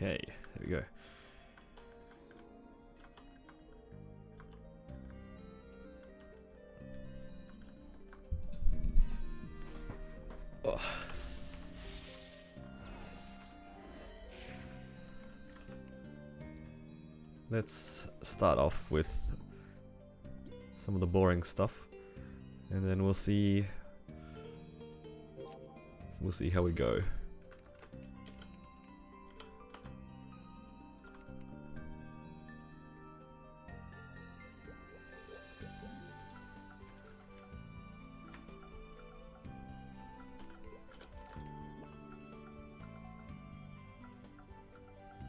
Okay, there we go. Oh. Let's start off with some of the boring stuff, and then we'll see how we go.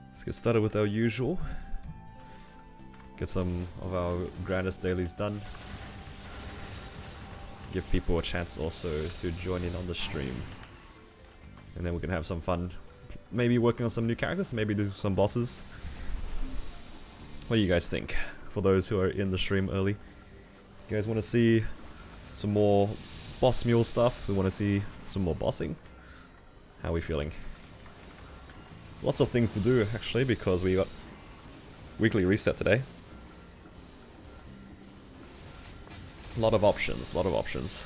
Let's get started with our usual. Get some of our grandest dailies done. Give people a chance also to join in on the stream. And then we can have some fun. Maybe working on some new characters, maybe do some bosses. What do you guys think? For those who are in the stream early. You guys want to see some more Boss Mule stuff? We want to see some more bossing? How are we feeling? Lots of things to do actually, because we got weekly reset today. A lot of options, lot of options.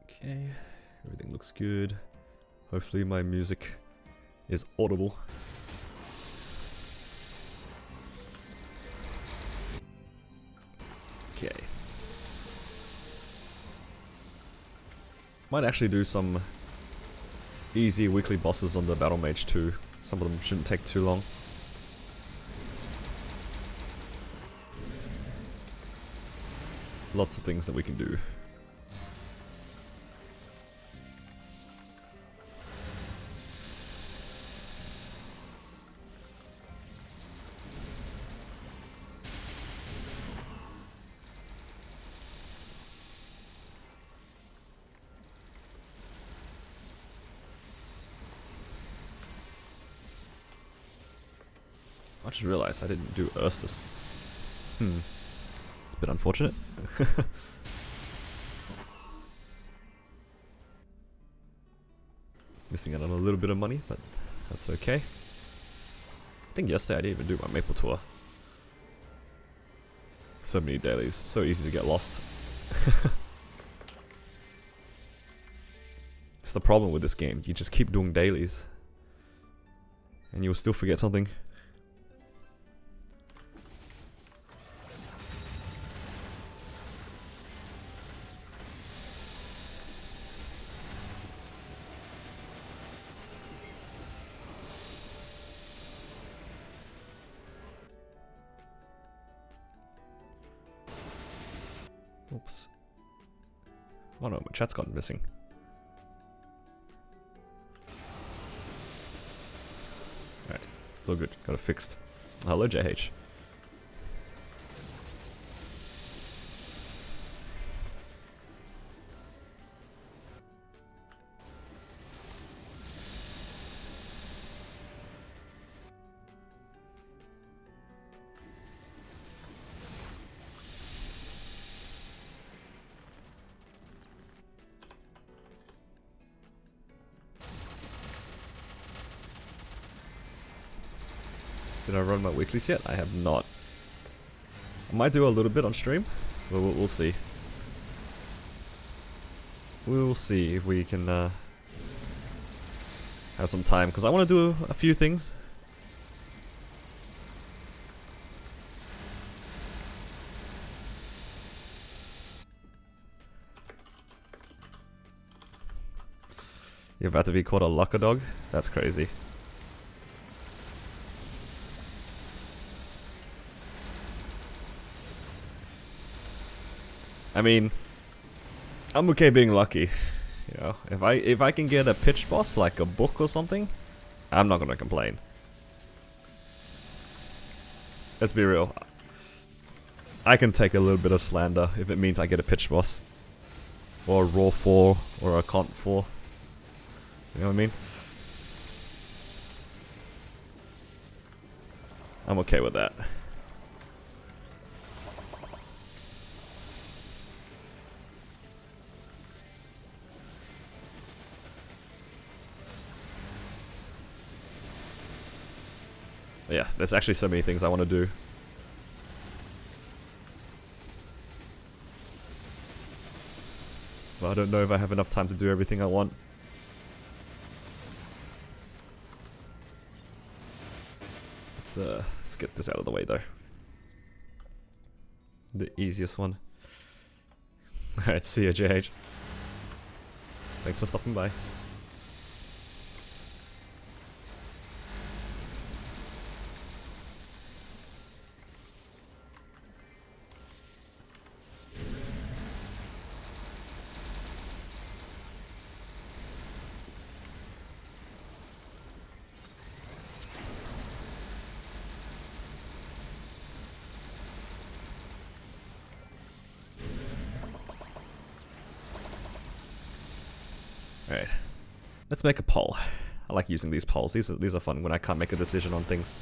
Okay, everything looks good. Hopefully my music is audible. Okay. Might actually do some easy weekly bosses on the Battle Mage too. Some of them shouldn't take too long. Lots of things that we can do. I just realized I didn't do Ursus. It's a bit unfortunate. Missing out on a little bit of money, but that's okay. I think yesterday I didn't even do my Maple Tour. So many dailies, so easy to get lost. It's the problem with this game, you just keep doing dailies. And you'll still forget something. Oops. Oh no, my chat's gone missing. Alright, it's all good. Got it fixed. Hello, JH. Did I run my weeklies yet? I have not. I might do a little bit on stream, but we'll see. We'll see if we can have some time, because I want to do a few things. You're about to be called a lucker dog? That's crazy. I mean, I'm okay being lucky, you know. If I can get a pitch boss like a book or something, I'm not gonna complain. Let's be real. I can take a little bit of slander if it means I get a pitch boss. Or a raw 4, or a cont 4. You know what I mean? I'm okay with that. Yeah, there's actually so many things I want to do. But I don't know if I have enough time to do everything I want. Let's get this out of the way though. The easiest one. Alright, see ya, JH. Thanks for stopping by. Alright, let's make a poll. I like using these polls. These are fun when I can't make a decision on things.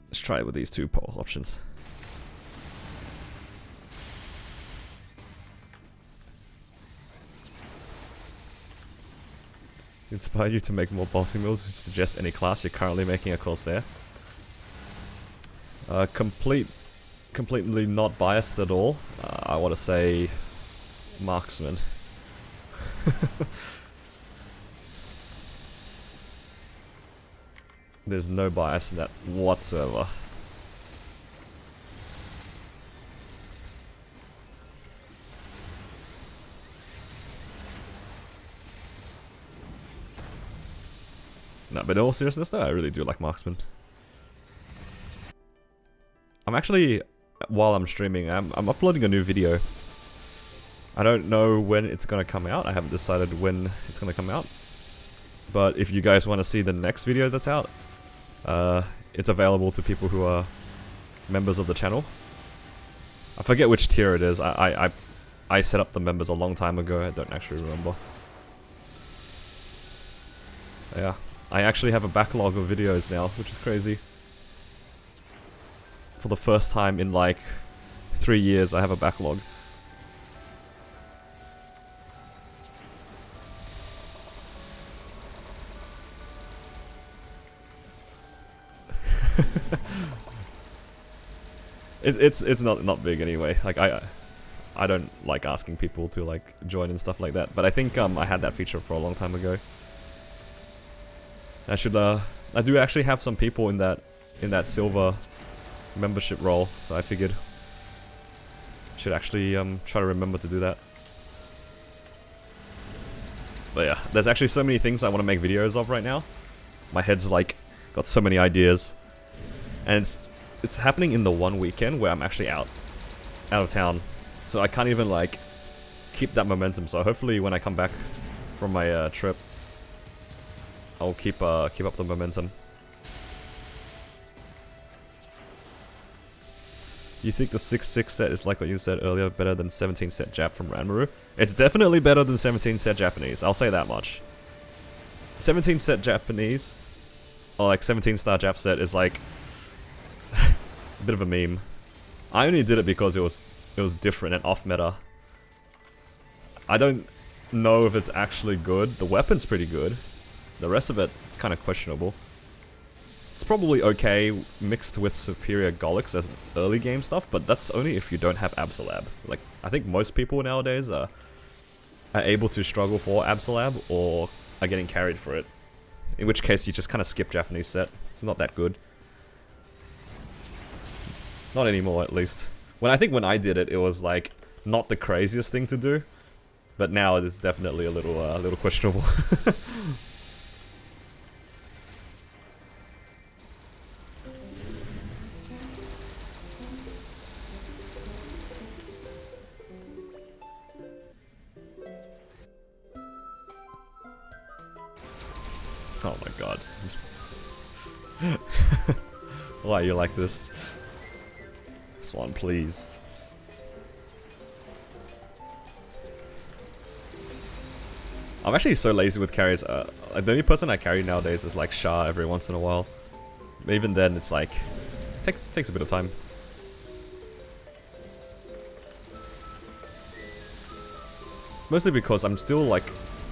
Let's try it with these two poll options. Inspire you to make more Bossing Mules? Suggest any class you're currently making a Corsair? Completely not biased at all. I want to say Marksman. There's no bias in that whatsoever. No, but in all seriousness though, I really do like Marksman. I'm actually, while I'm streaming, I'm uploading a new video. I don't know when it's gonna come out. I haven't decided when it's gonna come out. But if you guys want to see the next video that's out, it's available to people who are members of the channel. I forget which tier it is. I set up the members a long time ago. I don't actually remember. Yeah. I actually have a backlog of videos now, which is crazy. For the first time in like 3 years, I have a backlog. It's not big anyway. Like I don't like asking people to like join and stuff like that. But I think I had that feature for a long time ago. I do actually have some people in that silver membership role, so I figured should actually try to remember to do that. But yeah, there's actually so many things I want to make videos of right now. My head's like got so many ideas, and it's happening in the one weekend where I'm actually out of town, so I can't even like keep that momentum. So hopefully when I come back from my trip, I'll keep up the momentum. You think the 6-6 set is like what you said earlier, better than 17 set Jap from Ranmaru? It's definitely better than 17 set Japanese, I'll say that much. 17 set Japanese, or like 17 star Jap set is like a bit of a meme. I only did it because it was different and off meta. I don't know if it's actually good. The weapon's pretty good. The rest of it is kind of questionable. It's probably okay mixed with superior Golix as early game stuff, but that's only if you don't have Absolab. Like, I think most people nowadays are able to struggle for Absolab or are getting carried for it. In which case you just kind of skip Japanese set. It's not that good. Not anymore, at least. When I did it, it was like not the craziest thing to do, but now it is definitely a little questionable. Oh my god. Why are you like this? Swan, please. I'm actually so lazy with carries. The only person I carry nowadays is like Shah every once in a while. But even then, it's like takes a bit of time. It's mostly because I'm still like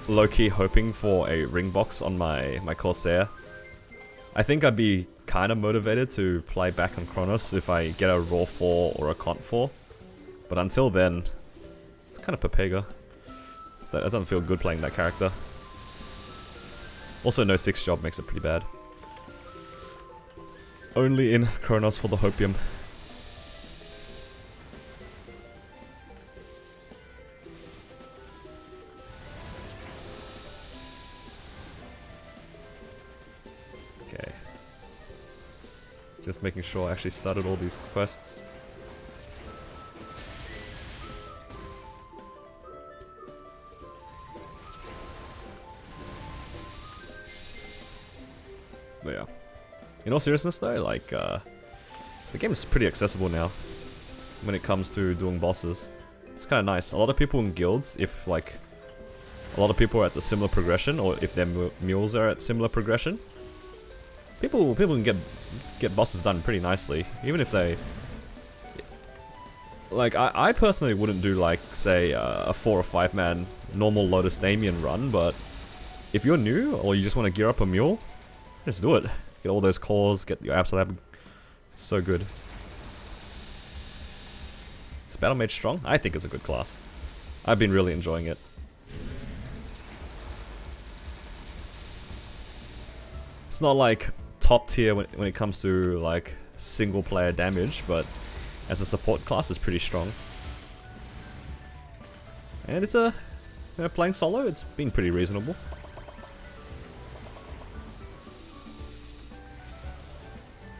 low-key hoping for a ring box on my Corsair. I think I'd be kind of motivated to play back on Kronos if I get a Raw 4 or a Cont 4. But until then, it's kind of Pepega. That doesn't feel good playing that character. Also, no 6 job makes it pretty bad. Only in Kronos for the Hopium. Okay. Just making sure I actually started all these quests. But yeah. In all seriousness though, like, the game is pretty accessible now when it comes to doing bosses. It's kind of nice. A lot of people in guilds, if like, a lot of people are at the similar progression, or if their mules are at similar progression, people can get bosses done pretty nicely, even if they... Like, I personally wouldn't do like, say, a 4 or 5 man normal Lotus Damien run, but if you're new, or you just want to gear up a mule, just do it. Get all those cores, get your absolute. So good. Is Battle Mage strong? I think it's a good class. I've been really enjoying it. It's not like top tier when it comes to like single player damage, but as a support class, it's pretty strong. And it's a, you know, playing solo, it's been pretty reasonable.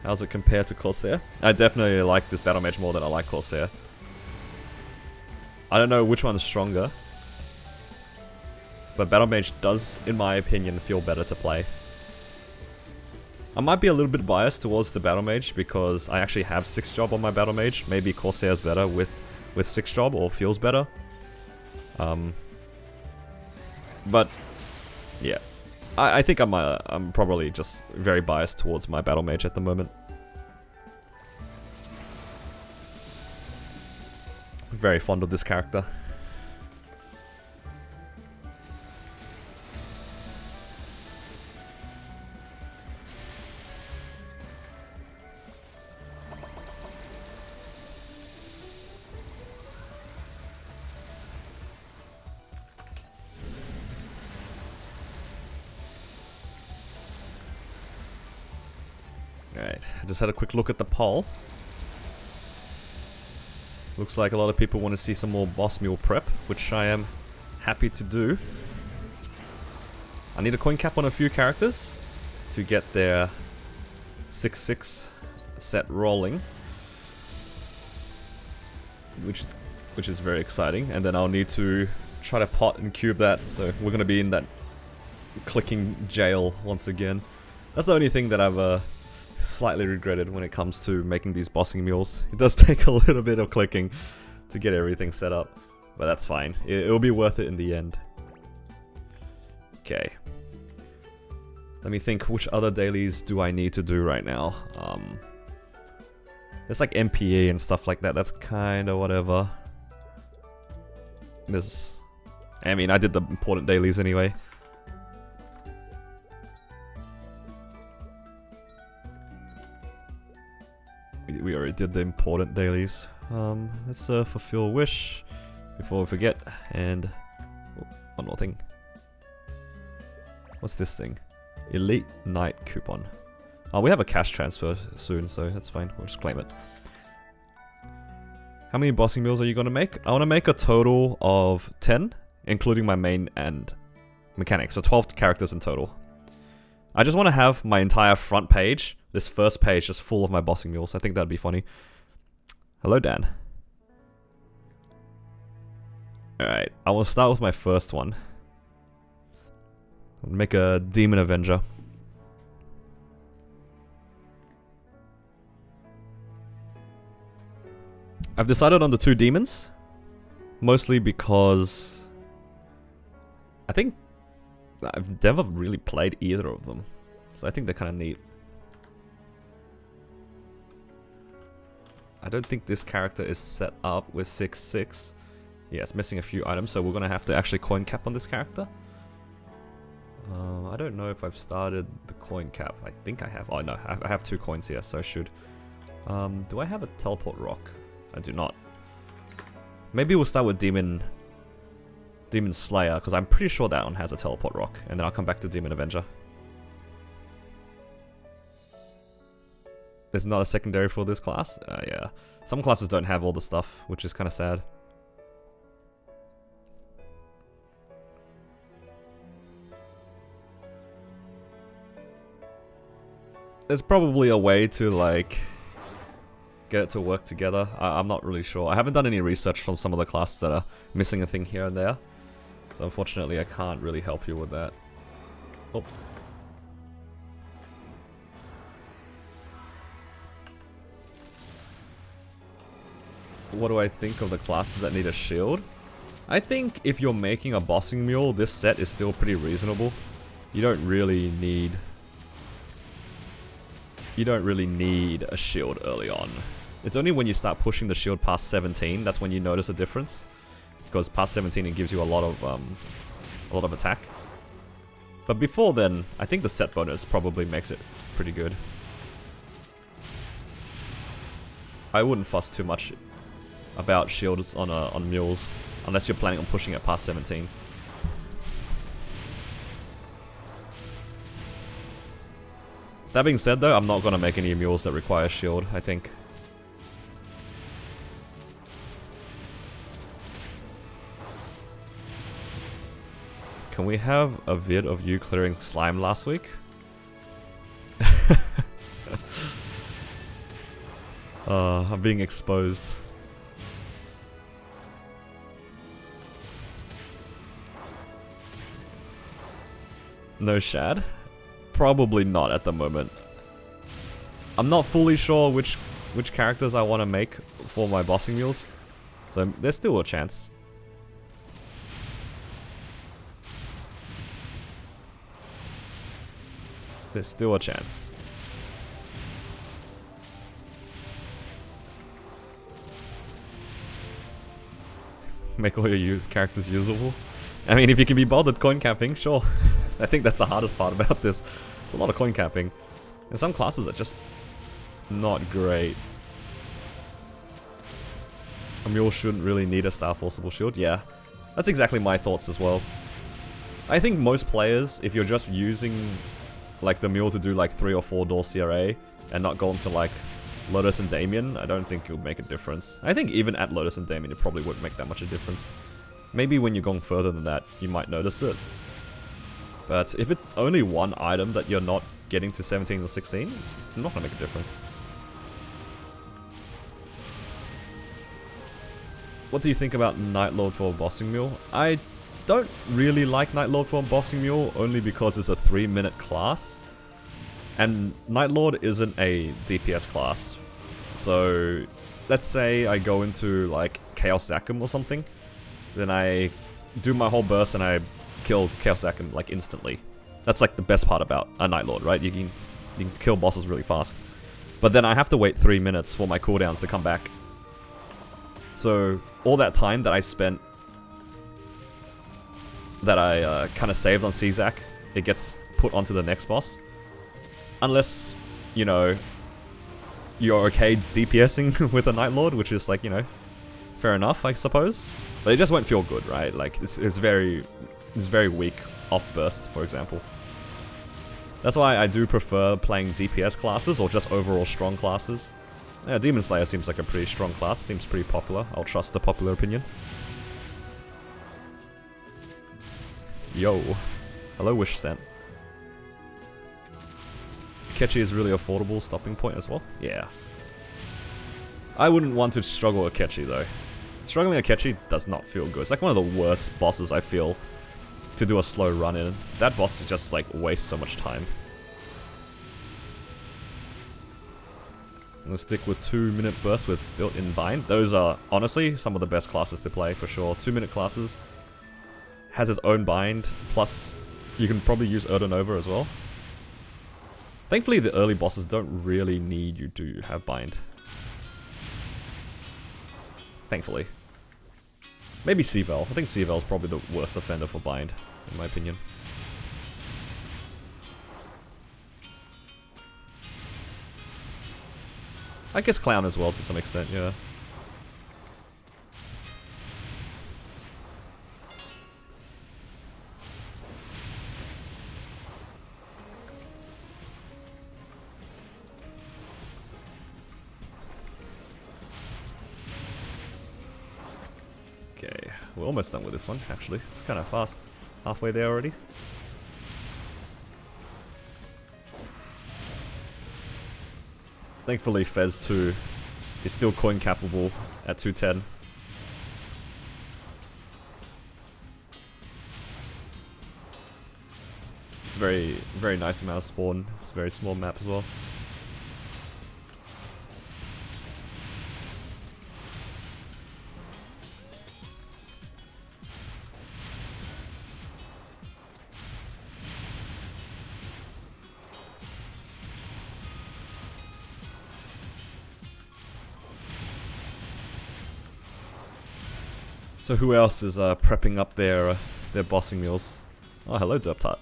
How's it compared to Corsair? I definitely like this Battle Mage more than I like Corsair. I don't know which one's stronger, but Battle Mage does, in my opinion, feel better to play. I might be a little bit biased towards the Battle Mage because I actually have 6 job on my Battle Mage. Maybe Corsair's better with 6 job, or feels better. But yeah. I think I'm probably just very biased towards my Battle Mage at the moment. Very fond of this character. Alright, I just had a quick look at the poll. Looks like a lot of people want to see some more boss mule prep, which I am happy to do. I need a coin cap on a few characters to get their 6/6 set rolling, which is very exciting. And then I'll need to try to pot and cube that, so we're going to be in that clicking jail once again. That's the only thing that I've slightly regretted when it comes to making these bossing mules. It does take a little bit of clicking to get everything set up, but that's fine. It'll be worth it in the end. Okay. Let me think, which other dailies do I need to do right now? There's like MPA and stuff like that. That's kind of whatever. I mean, I did the important dailies anyway. We already did the important dailies. Let's fulfill a wish before we forget. And oh, one more thing. What's this thing? Elite Knight coupon. Oh, we have a cash transfer soon, so that's fine. We'll just claim it. How many bossing mules are you gonna make? I want to make a total of 10, including my main and mechanics. So 12 characters in total. I just want to have my entire front page, this first page, just full of my bossing mules. I think that'd be funny. Hello, Dan. Alright, I will start with my first one. I'll make a Demon Avenger. I've decided on the 2 demons. Mostly because I think I've never really played either of them. So I think they're kind of neat. I don't think this character is set up with 6/6. Yeah, it's missing a few items, so we're going to have to actually coin cap on this character. I don't know if I've started the coin cap. I think I have. Oh no, I have 2 coins here, so I should. Do I have a teleport rock? I do not. Maybe we'll start with Demon Slayer, because I'm pretty sure that one has a teleport rock, and then I'll come back to Demon Avenger. There's not a secondary for this class? Yeah. Some classes don't have all the stuff, which is kind of sad. There's probably a way to, like, get it to work together. I'm not really sure. I haven't done any research from some of the classes that are missing a thing here and there. So unfortunately I can't really help you with that. Oh. What do I think of the classes that need a shield? I think if you're making a Bossing Mule, this set is still pretty reasonable. You don't really need a shield early on. It's only when you start pushing the shield past 17 that's when you notice a difference. Because past 17 it gives you a lot of attack. But before then, I think the set bonus probably makes it pretty good. I wouldn't fuss too much about shields on mules unless you're planning on pushing it past 17. That being said though, I'm not going to make any mules that require a shield, I think. Can we have a vid of you clearing slime last week? I'm being exposed. No shad? Probably not at the moment. I'm not fully sure which characters I want to make for my Bossing Mules, so there's still a chance. There's still a chance. Make all your characters usable. I mean, if you can be bothered coin capping, sure. I think that's the hardest part about this. It's a lot of coin capping. And some classes are just not great. A mule shouldn't really need a Star Forcible shield. Yeah, that's exactly my thoughts as well. I think most players, if you're just using like the mule to do like 3 or 4 door CRA and not go into like Lotus and Damien, I don't think it would make a difference. I think even at Lotus and Damien, it probably wouldn't make that much of a difference. Maybe when you're going further than that, you might notice it. But if it's only one item that you're not getting to 17 or 16, it's not going to make a difference. What do you think about Night Lord for a Bossing Mule? I don't really like Night Lord for a Bossing Mule, only because it's a 3-minute class. And Night Lord isn't a DPS class. So, let's say I go into like Chaos Zakum or something. Then I do my whole burst and I kill Chaos Zakum like instantly. That's like the best part about a Night Lord, right? You can kill bosses really fast. But then I have to wait 3 minutes for my cooldowns to come back. So all that time that I spent, that I kind of saved on Czak, it gets put onto the next boss. Unless, you know, you're okay DPSing with a Night Lord, which is like, you know, fair enough, I suppose. But it just won't feel good, right? Like, it's very weak off burst, for example. That's why I do prefer playing DPS classes or just overall strong classes. Yeah, Demon Slayer seems like a pretty strong class, seems pretty popular. I'll trust the popular opinion. Yo. Hello, Wish Sent. Akechi is really affordable stopping point as well. Yeah. I wouldn't want to struggle Akechi though. Struggling Akechi does not feel good. It's like one of the worst bosses I feel to do a slow run in. That boss is just like wastes so much time. I'm gonna stick with 2-minute bursts with built-in bind. Those are honestly some of the best classes to play for sure. 2-minute classes has its own bind, plus you can probably use Nova as well. Thankfully the early bosses don't really need you to have bind. Thankfully. Maybe Seavel. I think Seavel is probably the worst offender for bind, in my opinion. I guess Clown as well to some extent, yeah. Okay, we're almost done with this one, actually. It's kind of fast. Halfway there already. Thankfully, Fez 2 is still coin capable at 210. It's a very nice amount of spawn. It's a very small map as well. So who else is prepping up their bossing mules? Oh, hello, Derptart.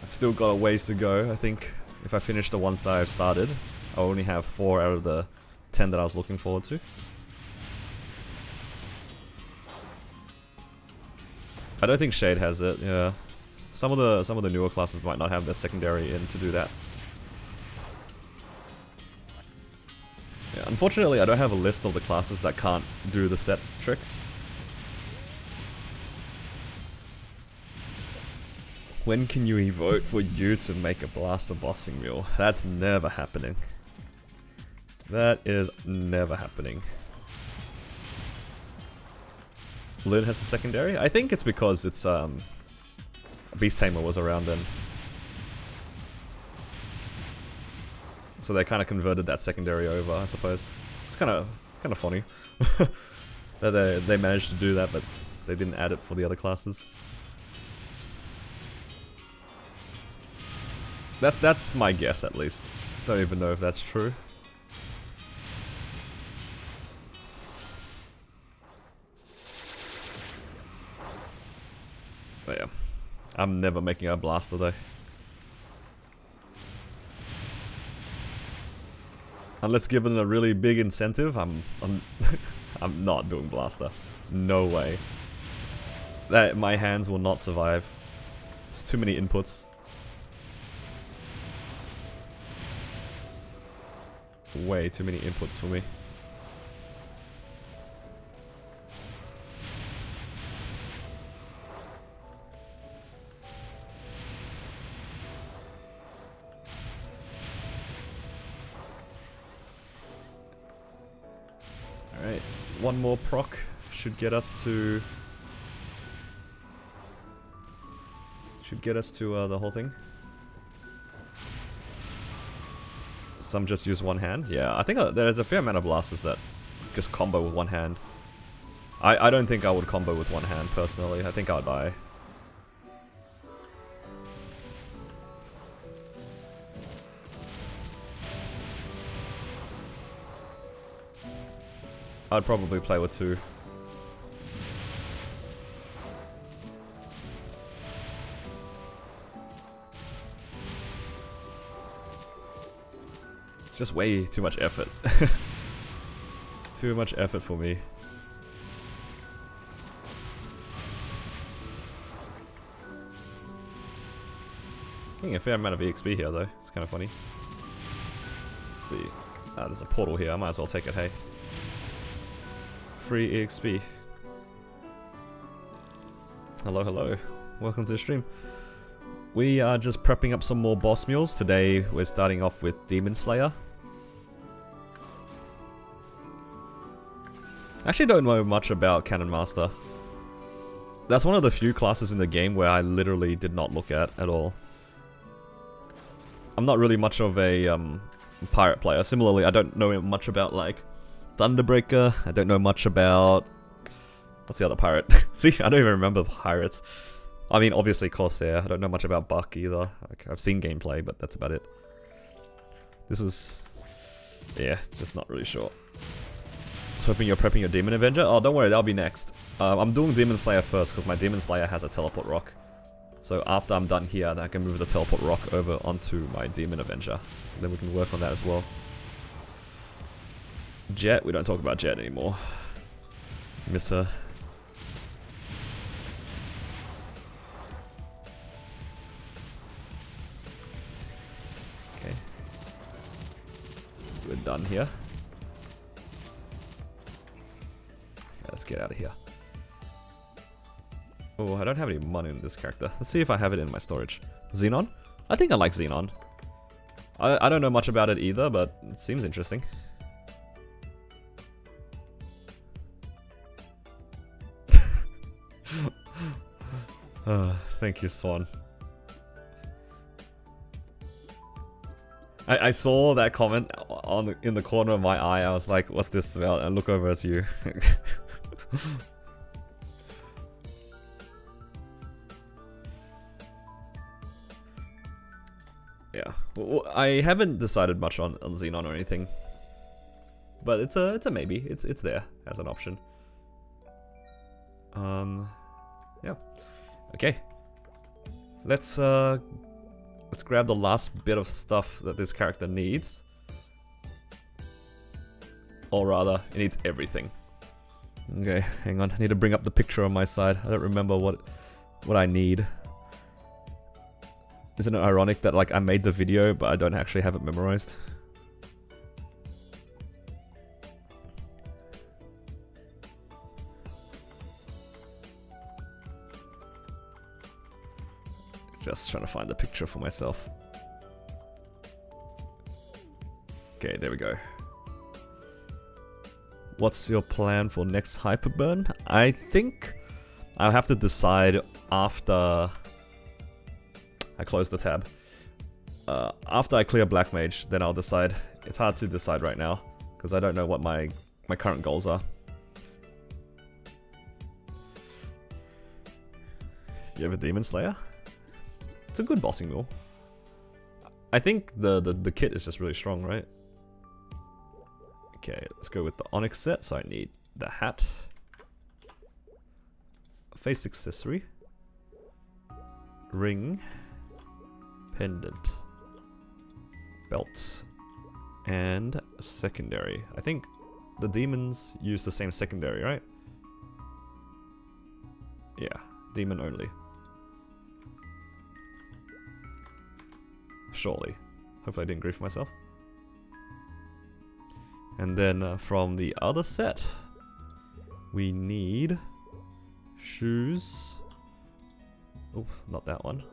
I've still got a ways to go, I think. If I finish the ones that I've started, I only have 4 out of the 10 that I was looking forward to. I don't think Shade has it, yeah. Some of the newer classes might not have their secondary in to do that. Yeah, unfortunately I don't have a list of the classes that can't do the set trick. When can you vote for you to make a blaster bossing mule? That's never happening. That is never happening. Lyn has a secondary? I think it's because it's Beast Tamer was around then. So they kind of converted that secondary over, I suppose. It's kind of funny that they managed to do that, but they didn't add it for the other classes. That's my guess, at least. Don't even know if that's true. But yeah, I'm never making a blaster though. Unless given a really big incentive, I'm I'm not doing blaster. No way. That my hands will not survive. It's too many inputs. Way too many inputs for me. Alright, one more proc should get us to the whole thing. Some just use one hand. Yeah, I think there's a fair amount of blasters that just combo with one hand. I don't think I would combo with one hand personally. I think I'll die. I'd probably play with 2. It's just way too much effort. Too much effort for me. Getting a fair amount of EXP here though. It's kind of funny. Let's see. There's a portal here. I might as well take it, hey. Free EXP. Hello, hello. Welcome to the stream. We are just prepping up some more boss mules. Today we're starting off with Demon Slayer. I actually don't know much about Cannon Master. That's one of the few classes in the game where I literally did not look at all. I'm not really much of a pirate player. Similarly, I don't know much about like Thunderbreaker. I don't know much about... What's the other pirate? See, I don't even remember pirates. I mean, obviously Corsair. I don't know much about Buck either. Like, I've seen gameplay, but that's about it. This is... yeah, just not really sure. Just hoping you're prepping your Demon Avenger. Oh, don't worry, that'll be next. I'm doing Demon Slayer first, because my Demon Slayer has a teleport rock. So after I'm done here, then I can move the teleport rock over onto my Demon Avenger. Then we can work on that as well. Jet, we don't talk about Jet anymore. Miss her. We're done here. Okay, let's get out of here. Oh, I don't have any money in this character. Let's see if I have it in my storage. Xenon? I think I like Xenon. I don't know much about it either, but it seems interesting. Thank you, Swan. I saw that comment in the corner of my eye. I was like, what's this about? And I look over at you. Yeah. Well, I haven't decided much on Xenon or anything. But it's a maybe. It's there as an option. Yeah. Okay. Let's grab the last bit of stuff that this character needs. Or rather, it needs everything. Okay, hang on. I need to bring up the picture on my side. I don't remember what I need. Isn't it ironic that like I made the video, but I don't actually have it memorized? Just trying to find the picture for myself. Okay, there we go. What's your plan for next Hyperburn? I think I'll have to decide after I close the tab. After I clear Black Mage, then I'll decide. It's hard to decide right now, because I don't know what my current goals are. You have a Demon Slayer? It's a good bossing mule. I think the kit is just really strong, right? Okay, let's go with the Onyx set. So I need the hat, face accessory, ring, pendant, belt, and a secondary. I think the demons use the same secondary, right? Yeah, demon only. Surely. Hopefully I didn't grief myself. And then from the other set, we need shoes. Oh, not that one.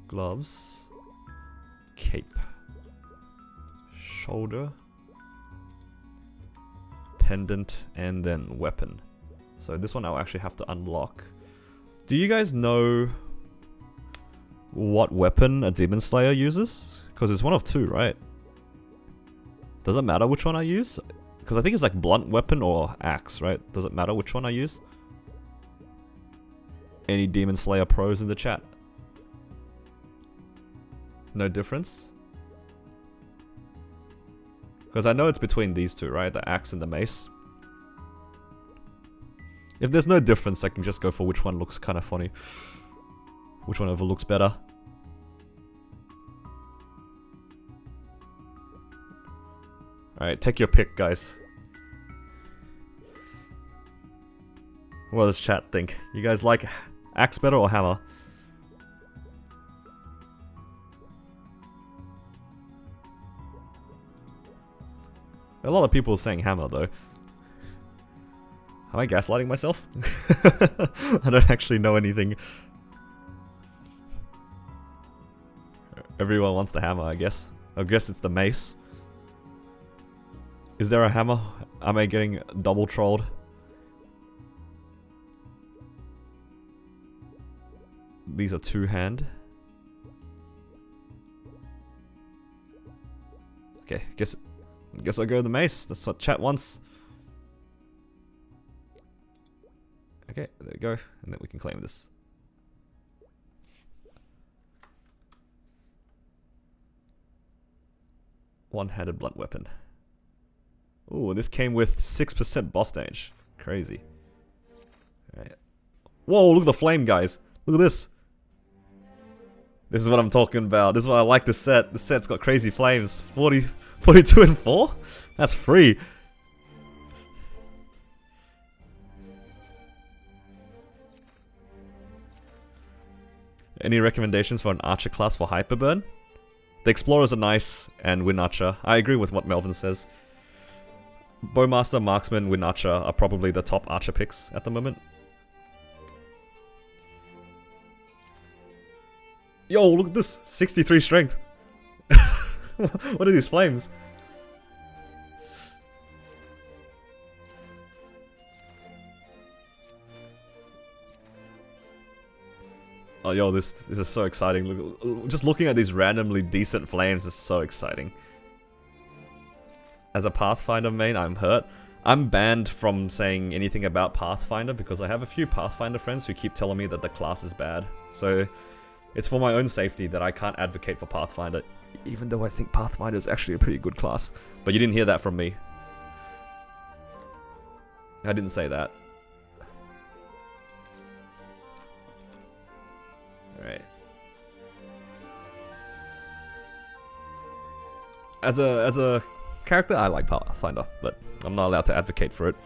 Gloves. Cape. Shoulder. Pendant. And then weapon. So this one I'll actually have to unlock. Do you guys know what weapon a Demon Slayer uses? Because it's one of two, right? Does it matter which one I use? Because I think it's like blunt weapon or axe, right? Does it matter which one I use? Any Demon Slayer pros in the chat? No difference? Because I know it's between these two, right? The axe and the mace. If there's no difference, I can just go for which one looks kind of funny. Which one ever looks better. Alright, take your pick, guys. What does chat think? You guys like axe better or hammer? A lot of people saying hammer, though. Am I gaslighting myself? I don't actually know anything. Everyone wants the hammer, I guess. I guess it's the mace. Is there a hammer? Am I getting double trolled? These are two-hand. Okay, guess I'll go the mace. That's what chat wants. Okay, there we go. And then we can claim this. One-handed blunt weapon. Ooh, this came with 6% boss damage. Crazy. Alright. Whoa, look at the flame, guys. Look at this. This is what I'm talking about. This is why I like this set. This set's got crazy flames. 42 and 4? That's free. Any recommendations for an archer class for Hyperburn? The Explorers are nice, and Wind Archer. I agree with what Melvin says. Bowmaster, Marksman, Wind Archer are probably the top archer picks at the moment. Yo, look at this! 63 strength! What are these flames? Oh, yo, this is so exciting. Look, just looking at these randomly decent flames is so exciting. As a Pathfinder main, I'm hurt. I'm banned from saying anything about Pathfinder because I have a few Pathfinder friends who keep telling me that the class is bad. So, it's for my own safety that I can't advocate for Pathfinder, even though I think Pathfinder is actually a pretty good class. But you didn't hear that from me. I didn't say that. Alright. As a character, I like Pathfinder, but I'm not allowed to advocate for it.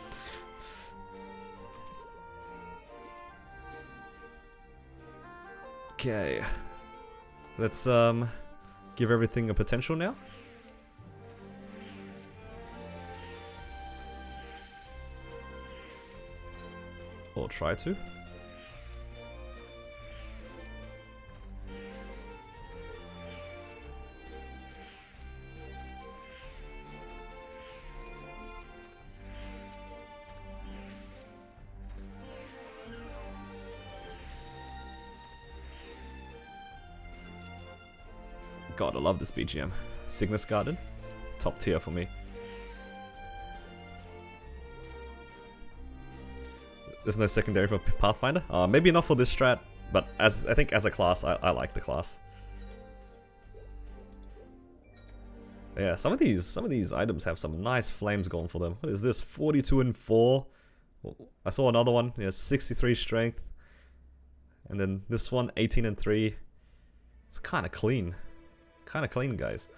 Okay. Let's give everything a potential now. Or try to. God, I love this BGM. Cygnus Garden, top tier for me. There's no secondary for Pathfinder. Maybe not for this strat, but I think as a class, I like the class. Yeah, some of these items have some nice flames going for them. What is this? 42 and 4. I saw another one. Yeah, 63 strength, and then this one 18 and 3. It's kind of clean. Kind of clean, guys.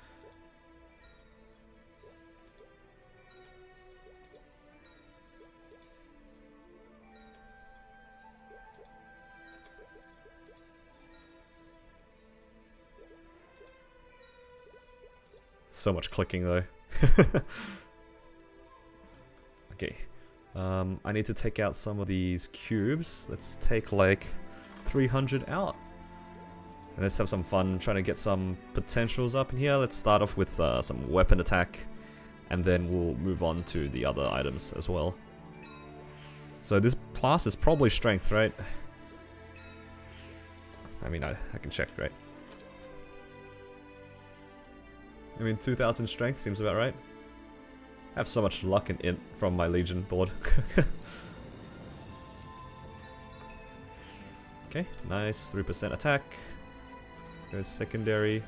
So much clicking though. Okay. I need to take out some of these cubes. Let's take like 300 out. And let's have some fun trying to get some potentials up in here. Let's start off with some weapon attack, and then we'll move on to the other items as well. So this class is probably strength, right? I mean, I can check, right? I mean, 2000 strength seems about right. I have so much luck and int from my Legion board. Okay, nice, 3% attack. Go secondary.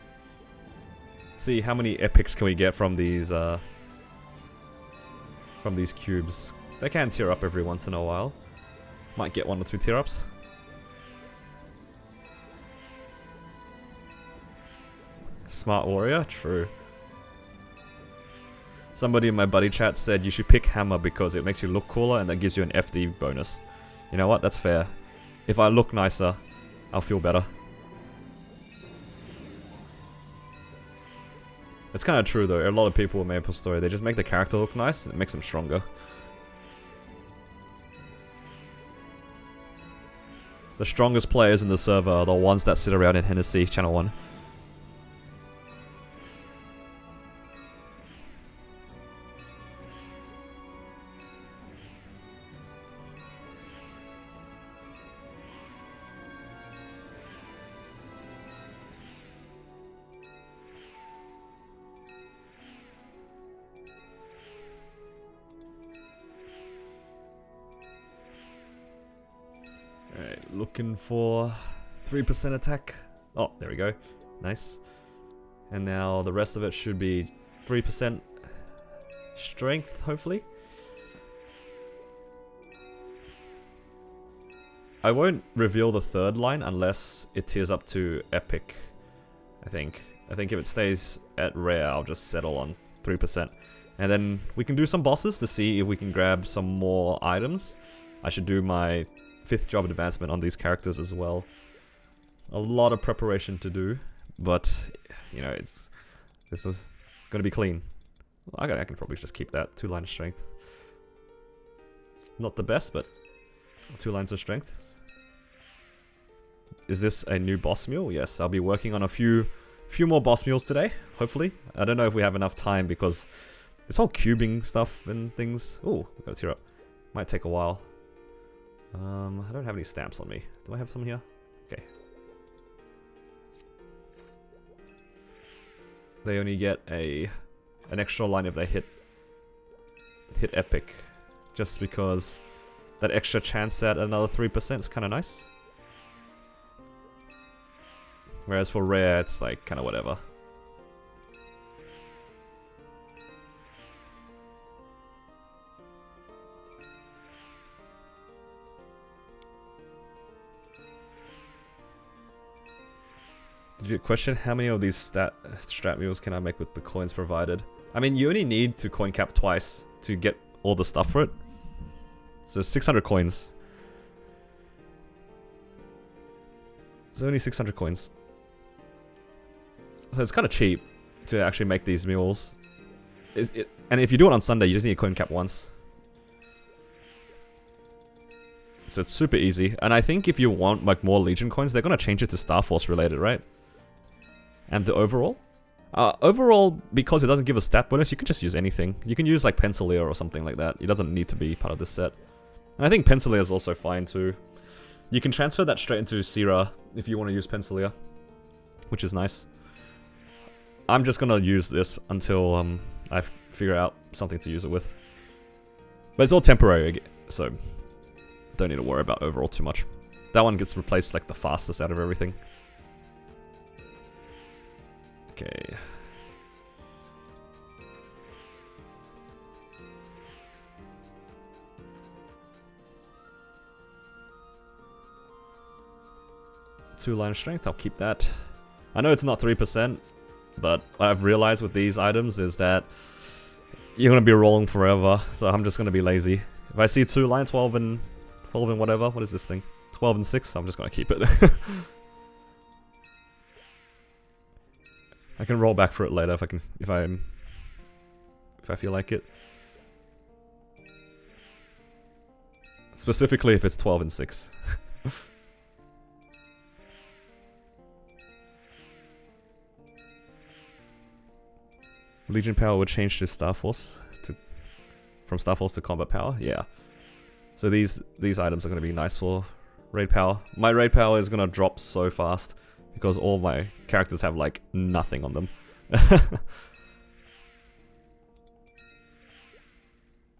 See how many epics can we get from these cubes. They can tear up every once in a while. Might get 1 or 2 tear ups. Smart warrior, true. Somebody in my buddy chat said you should pick hammer because it makes you look cooler and that gives you an FD bonus. You know what? That's fair. If I look nicer, I'll feel better. It's kind of true though. A lot of people with Maple Story, they just make the character look nice and it makes them stronger. The strongest players in the server are the ones that sit around in Hennessy, Channel 1. Alright, looking for 3% attack. Oh, there we go. Nice. And now the rest of it should be 3% strength, hopefully. I won't reveal the third line unless it tiers up to epic, I think. I think if it stays at rare, I'll just settle on 3%. And then we can do some bosses to see if we can grab some more items. I should do my 5th job advancement on these characters as well. A lot of preparation to do, but, you know, it's going to be clean. I can probably just keep that 2 lines of strength. Not the best, but 2 lines of strength. Is this a new boss mule? Yes, I'll be working on a few more boss mules today, hopefully. I don't know if we have enough time because this whole cubing stuff and things. Oh, we got to tear up. Might take a while. I don't have any stamps on me. Do I have some here? Okay. They only get an extra line if they hit epic, just because that extra chance at another 3% is kind of nice. Whereas for rare, it's like kind of whatever. Did you question how many of these strat mules can I make with the coins provided? I mean, you only need to coin cap twice to get all the stuff for it. So 600 coins. It's only 600 coins. So it's kind of cheap to actually make these mules. And if you do it on Sunday, you just need to coin cap once. So it's super easy. And I think if you want like more Legion coins, they're going to change it to Star Force related, right? And the overall? Overall, because it doesn't give a stat bonus, you can just use anything. You can use like Pencilier or something like that. It doesn't need to be part of this set. And I think Pencilier is also fine too. You can transfer that straight into Sira if you want to use Pencilier, which is nice. I'm just gonna use this until I figure out something to use it with. But it's all temporary, so don't need to worry about overall too much. That one gets replaced like the fastest out of everything. Okay. Two line strength, I'll keep that. I know it's not 3%, but what I've realized with these items is that you're gonna be rolling forever, so I'm just gonna be lazy. If I see 2 line, 12 and whatever, what is this thing? 12 and 6, I'm just gonna keep it. I can roll back for it later if I feel like it. Specifically if it's 12 and 6. Legion power would change to Star Force from Star Force to combat power. Yeah. So these items are going to be nice for raid power. My raid power is going to drop so fast because all my characters have like nothing on them.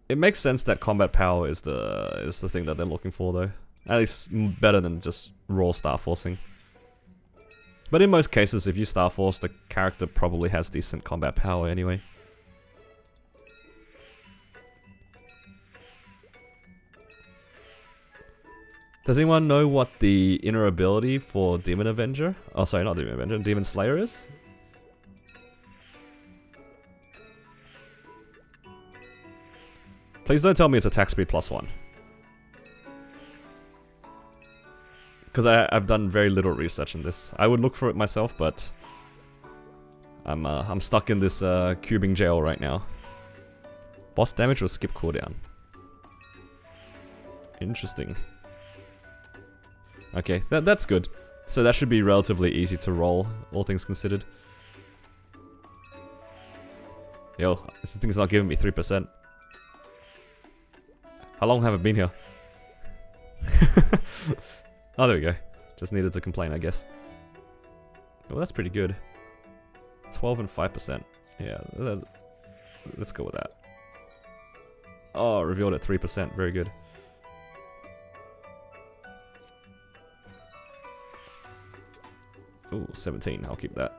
It makes sense that combat power is the thing that they're looking for though. At least better than just raw Star Forcing. But in most cases, if you Star Force, the character probably has decent combat power anyway. Does anyone know what the inner ability for Demon Avenger? Oh, sorry, not Demon Avenger, Demon Slayer is? Please don't tell me it's attack speed +1. Because I've done very little research in this. I would look for it myself, but I'm stuck in this cubing jail right now. Boss damage will skip cooldown. Interesting. Okay, that's good. So that should be relatively easy to roll, all things considered. Yo, this thing's not giving me 3%. How long have I been here? Oh, there we go. Just needed to complain, I guess. Well, that's pretty good. 12 and 5%. Yeah, let's go with that. Oh, revealed at 3%. Very good. Ooh, 17. I'll keep that.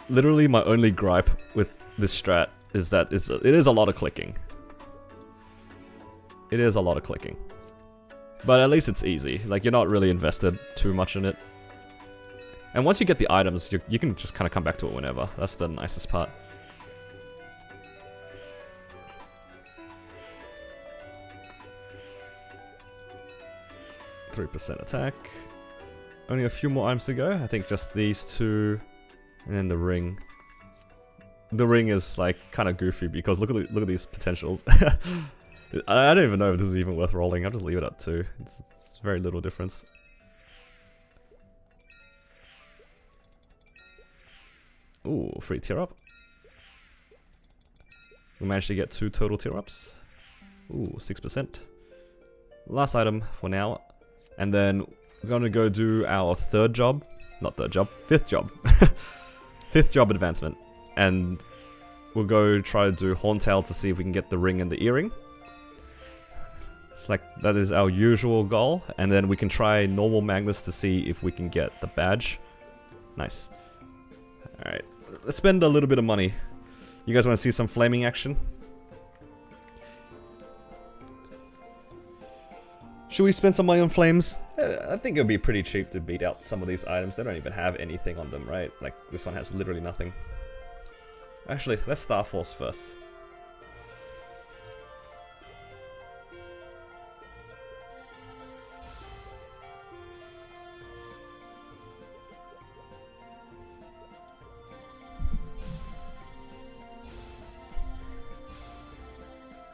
Literally, my only gripe with this strat is that it is a lot of clicking. It is a lot of clicking. But at least it's easy. Like, you're not really invested too much in it. And once you get the items, you can just kind of come back to it whenever. That's the nicest part. .3% attack. Only a few more items to go. I think just these two, and then the ring. The ring is like kind of goofy because look at these potentials. I don't even know if this is even worth rolling. I'll just leave it at 2. It's very little difference. Ooh, free tier up. We managed to get 2 total tier ups. Ooh, 6%. Last item for now. And then we're gonna go do our fifth job. 5th job advancement. And we'll go try to do Horntail to see if we can get the ring and the earring. It's like, that is our usual goal. And then we can try normal Magnus to see if we can get the badge. Nice. Alright, let's spend a little bit of money. You guys want to see some flaming action? Should we spend some money on flames? I think it would be pretty cheap to beat out some of these items. They don't even have anything on them, right? Like, this one has literally nothing. Actually, let's Star Force first.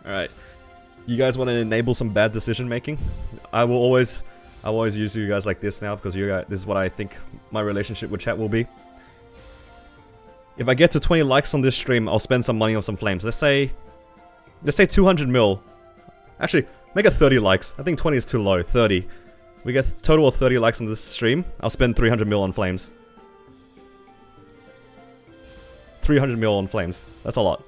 Alright. You guys want to enable some bad decision making? I will always use you guys like this now because you guys, this is what I think my relationship with chat will be. If I get to 20 likes on this stream, I'll spend some money on some flames. Let's say 200 mil. Actually, make it 30 likes. I think 20 is too low. 30. We get a total of 30 likes on this stream. I'll spend 300 mil on flames. 300 mil on flames. That's a lot.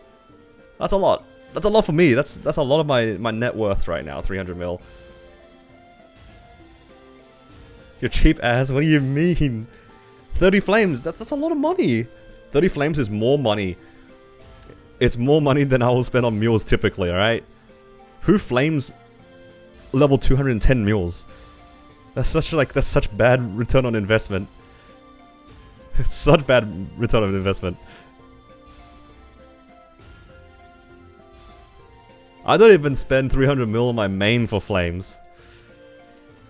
That's a lot. That's a lot for me. That's a lot of my net worth right now. 300 mil. You're cheap ass. What do you mean? 30 flames. That's a lot of money. 30 flames is more money. It's more money than I will spend on mules typically, alright? Who flames level 210 mules? That's such bad return on investment. It's such bad return on investment. I don't even spend 300 mil on my main for flames.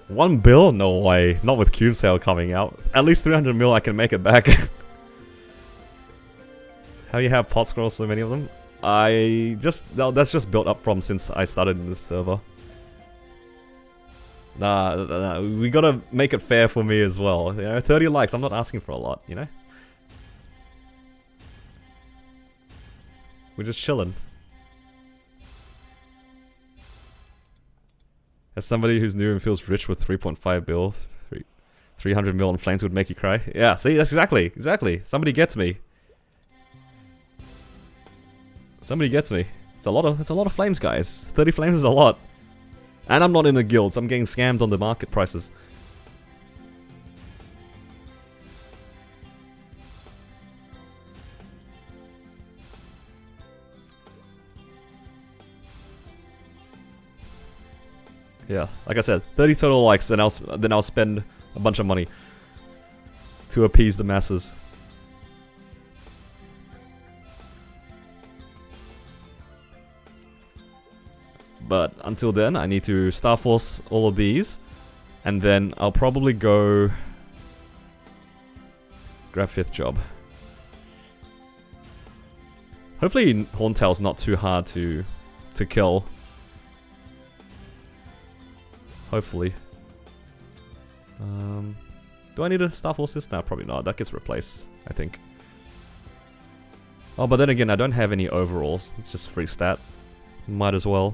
1 bill? No way. Not with Cube Sale coming out. At least 300 mil I can make it back. How you have pot scrolls, so many of them? That's just built up from since I started in this server. Nah, we gotta make it fair for me as well. You know, 30 likes, I'm not asking for a lot, you know? We're just chilling. As somebody who's new and feels rich with 3.5 bill, 300 mil on flames would make you cry. Yeah, see, that's exactly. Somebody gets me. Somebody gets me. It's a lot of flames, guys. 30 flames is a lot. And I'm not in a guild, so I'm getting scammed on the market prices. Yeah, like I said, 30 total likes, then I'll spend a bunch of money to appease the masses. But until then, I need to Star Force all of these, and then I'll probably go grab 5th job. Hopefully Horntail's not too hard to kill. Hopefully. Do I need a Star Force this? No, probably not. That gets replaced, I think. Oh, but then again, I don't have any overalls. It's just free stat. Might as well.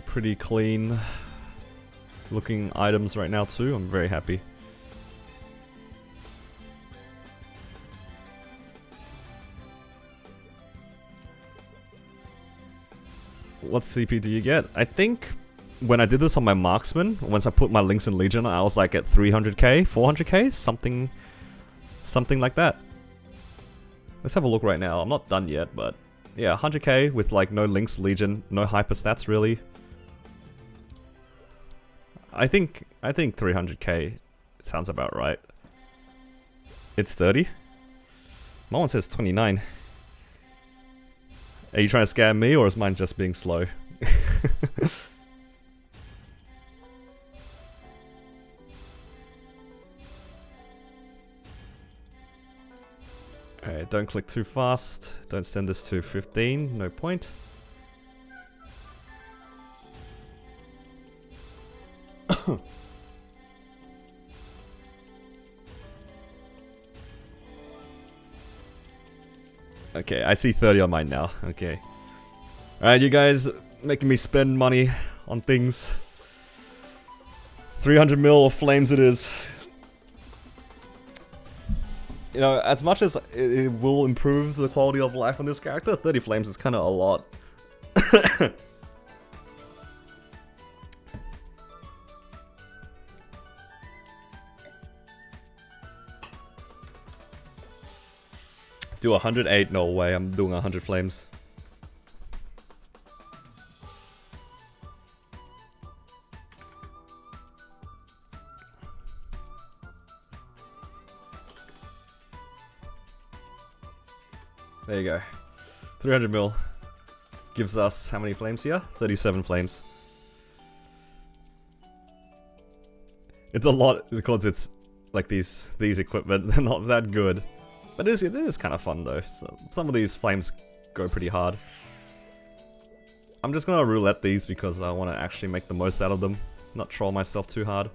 pretty clean looking items right now too. I'm very happy. What CP do you get? I think when I did this on my marksman, once I put my links in Legion, I was like at 300k, 400k, something like that. Let's have a look right now. I'm not done yet, but yeah, 100k with like no links Legion, no hyper stats really. I think 300k sounds about right. It's 30. My one says 29. Are you trying to scam me, or is mine just being slow? Alright, don't click too fast. Don't send this to 15, no point. Okay, I see 30 on mine now. Okay. Alright, you guys making me spend money on things. 300 mil of flames it is. You know, as much as it will improve the quality of life on this character, 30 flames is kind of a lot. Do 108? No way, I'm doing 100 flames. There you go. 300 mil gives us how many flames here? 37 flames. It's a lot because it's like these equipment, they're not that good. But it is kind of fun though. So some of these flames go pretty hard. I'm just gonna roulette these because I want to actually make the most out of them. Not troll myself too hard.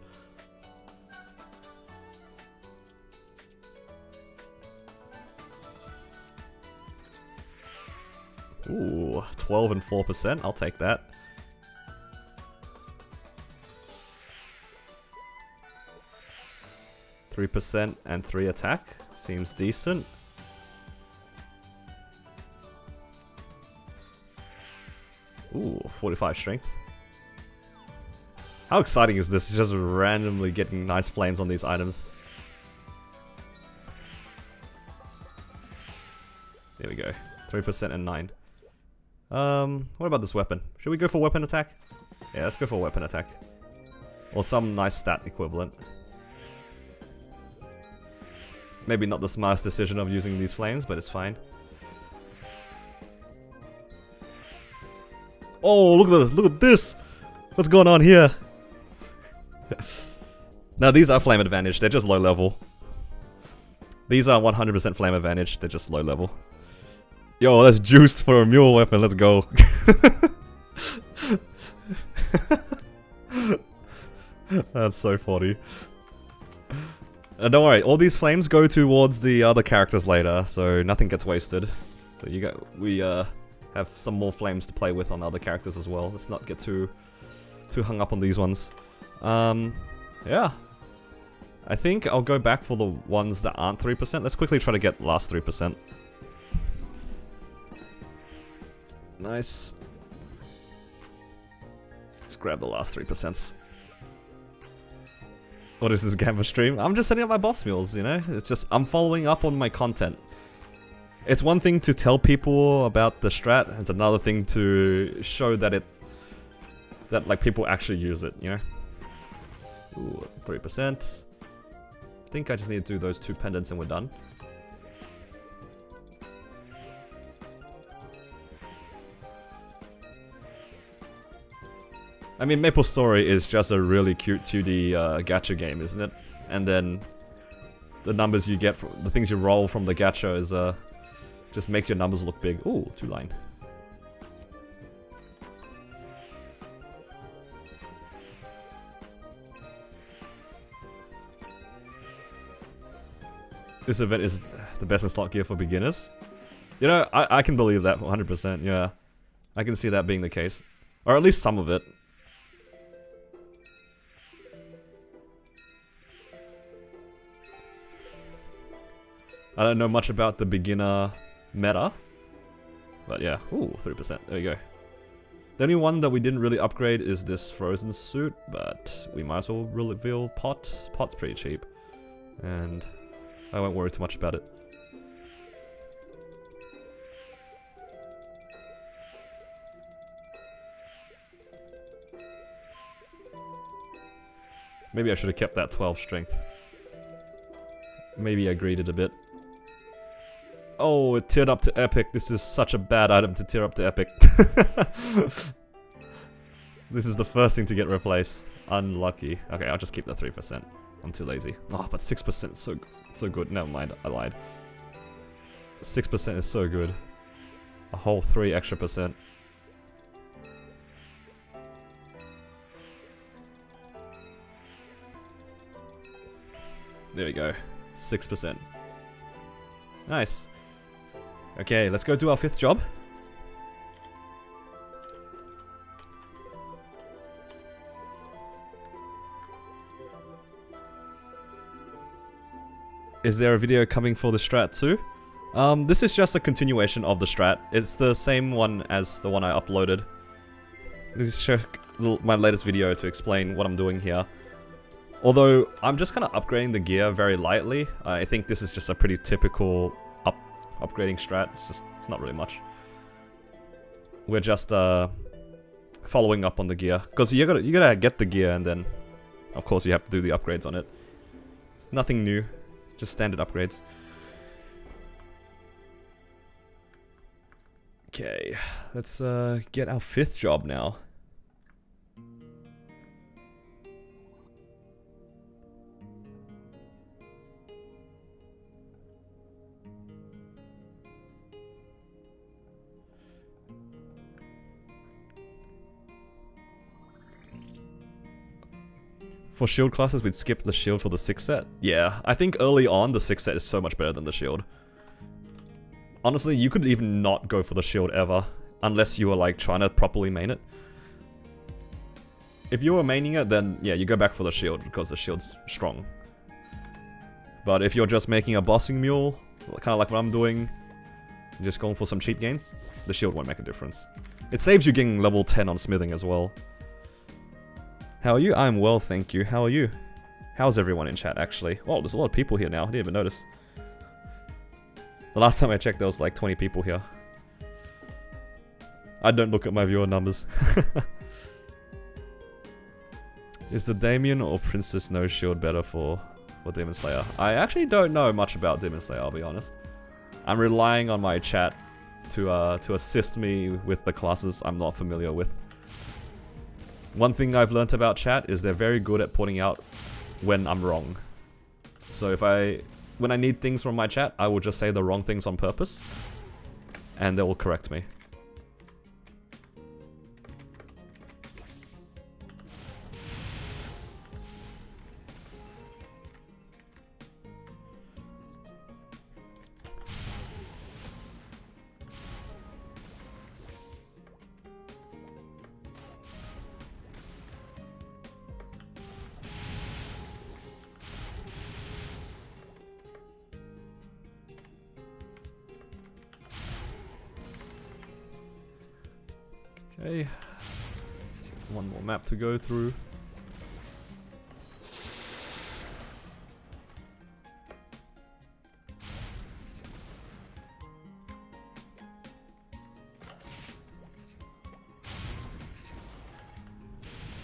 Ooh, 12 and 4%. I'll take that. %3 and 3 attack. Seems decent. Ooh, 45 strength. How exciting is this? Just randomly getting nice flames on these items. There we go. 3% and 9. What about this weapon? Should we go for weapon attack? Yeah, let's go for weapon attack. Or some nice stat equivalent. Maybe not the smartest decision of using these flames, but it's fine. Oh, look at this! Look at this! What's going on here? Now these are flame advantage, they're just low level. These are 100% flame advantage, they're just low level. Yo, that's juiced for a mule weapon, let's go. That's so funny. Don't worry, all these flames go towards the other characters later, so nothing gets wasted. So we have some more flames to play with on other characters as well. Let's not get too hung up on these ones. Yeah. I think I'll go back for the ones that aren't 3%. Let's quickly try to get last 3%. Nice. Let's grab the last 3%. What is this Gamma stream? I'm just setting up my boss mules, you know? It's just, I'm following up on my content. It's one thing to tell people about the strat, it's another thing to show that like people actually use it, you know? Ooh, 3%. I think I just need to do those 2 pendants and we're done. I mean, Maple Story is just a really cute 2D gacha game, isn't it? And then the numbers you get, from the things you roll from the gacha is just makes your numbers look big. Ooh, 2-line. This event is the best in slot gear for beginners. You know, I can believe that 100%, yeah. I can see that being the case. Or at least some of it. I don't know much about the beginner meta. But yeah, ooh, 3%, there you go. The only one that we didn't really upgrade is this frozen suit, but we might as well reveal Pot. Pot's pretty cheap. And I won't worry too much about it. Maybe I should have kept that 12 strength. Maybe I greeded a bit. Oh, it tiered up to epic. This is such a bad item to tier up to epic. This is the first thing to get replaced. Unlucky. Okay, I'll just keep the 3%. I'm too lazy. Oh, but 6% is so good. Never mind, I lied. 6% is so good. A whole 3 extra percent. There we go. 6%. Nice. Okay, let's go do our 5th job. Is there a video coming for the strat too? This is just a continuation of the strat. It's the same one as the one I uploaded. Let's check my latest video to explain what I'm doing here. Although, I'm just kind of upgrading the gear very lightly. I think this is just a pretty typical upgrading strat. It's not really much. We're just following up on the gear. Because you gotta get the gear and then, of course, you have to do the upgrades on it. Nothing new. Just standard upgrades. Okay, let's get our 5th job now. For shield classes, we'd skip the shield for the 6th set. Yeah, I think early on, the 6th set is so much better than the shield. Honestly, you could even not go for the shield ever, unless you were like trying to properly main it. If you were maining it, then yeah, you go back for the shield, because the shield's strong. But if you're just making a bossing mule, kind of like what I'm doing, just going for some cheap gains, the shield won't make a difference. It saves you getting level 10 on smithing as well. How are you? I'm well, thank you. How are you? How's everyone in chat, actually? Oh, there's a lot of people here now. I didn't even notice. The last time I checked, there was like 20 people here. I don't look at my viewer numbers. Is the Damien or Princess No Shield better for Demon Slayer? I actually don't know much about Demon Slayer, I'll be honest. I'm relying on my chat to assist me with the classes I'm not familiar with. One thing I've learnt about chat is they're very good at pointing out when I'm wrong. So when I need things from my chat, I will just say the wrong things on purpose, and they will correct me. Okay, one more map to go through.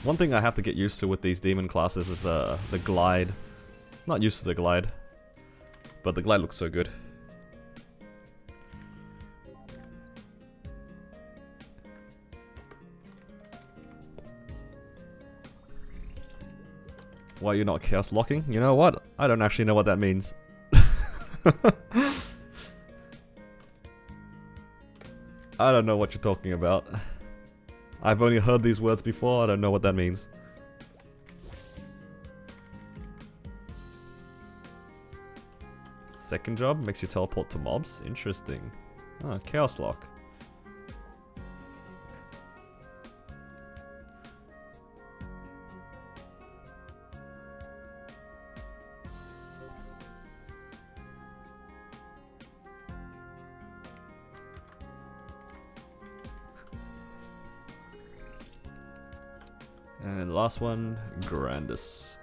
One thing I have to get used to with these demon classes is the glide. Not used to the glide, but the glide looks so good. Why you're not chaos locking? You know what? I don't actually know what that means. I don't know what you're talking about. I've only heard these words before, I don't know what that means. Second job makes you teleport to mobs? Interesting. Oh, chaos lock. And the last one, Grandis.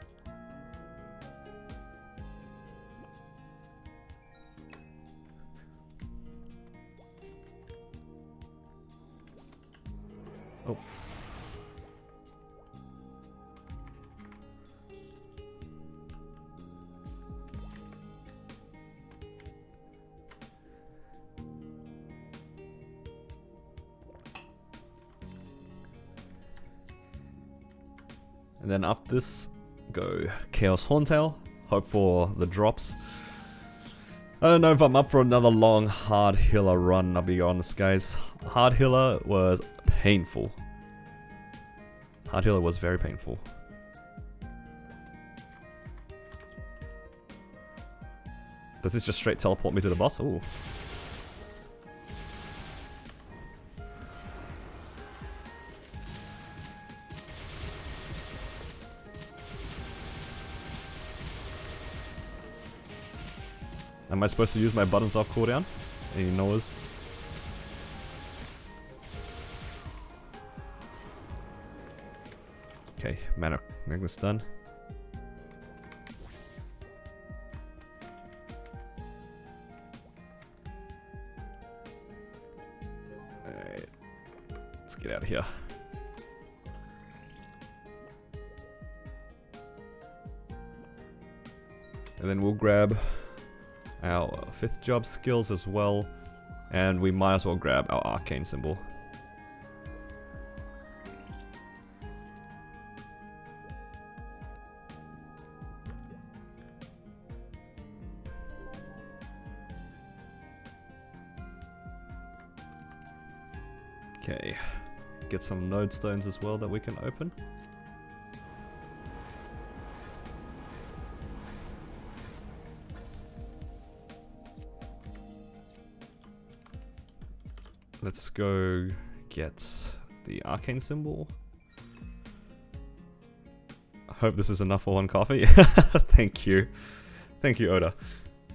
Oh. And then after this, go Chaos Horntail. Hope for the drops. I don't know if I'm up for another long hard healer run, I'll be honest guys. Hard healer was painful. Hard healer was very painful. Does this just straight teleport me to the boss? Ooh. Am I supposed to use my buttons off cooldown? Any knowers? Okay, mana Magnus done. Alright, let's get out of here. And then we'll grab our 5th job skills as well, and we might as well grab our arcane symbol. Okay, get some node stones as well that we can open. Let's go get the arcane symbol. I hope this is enough for one coffee. Thank you. Thank you, Oda.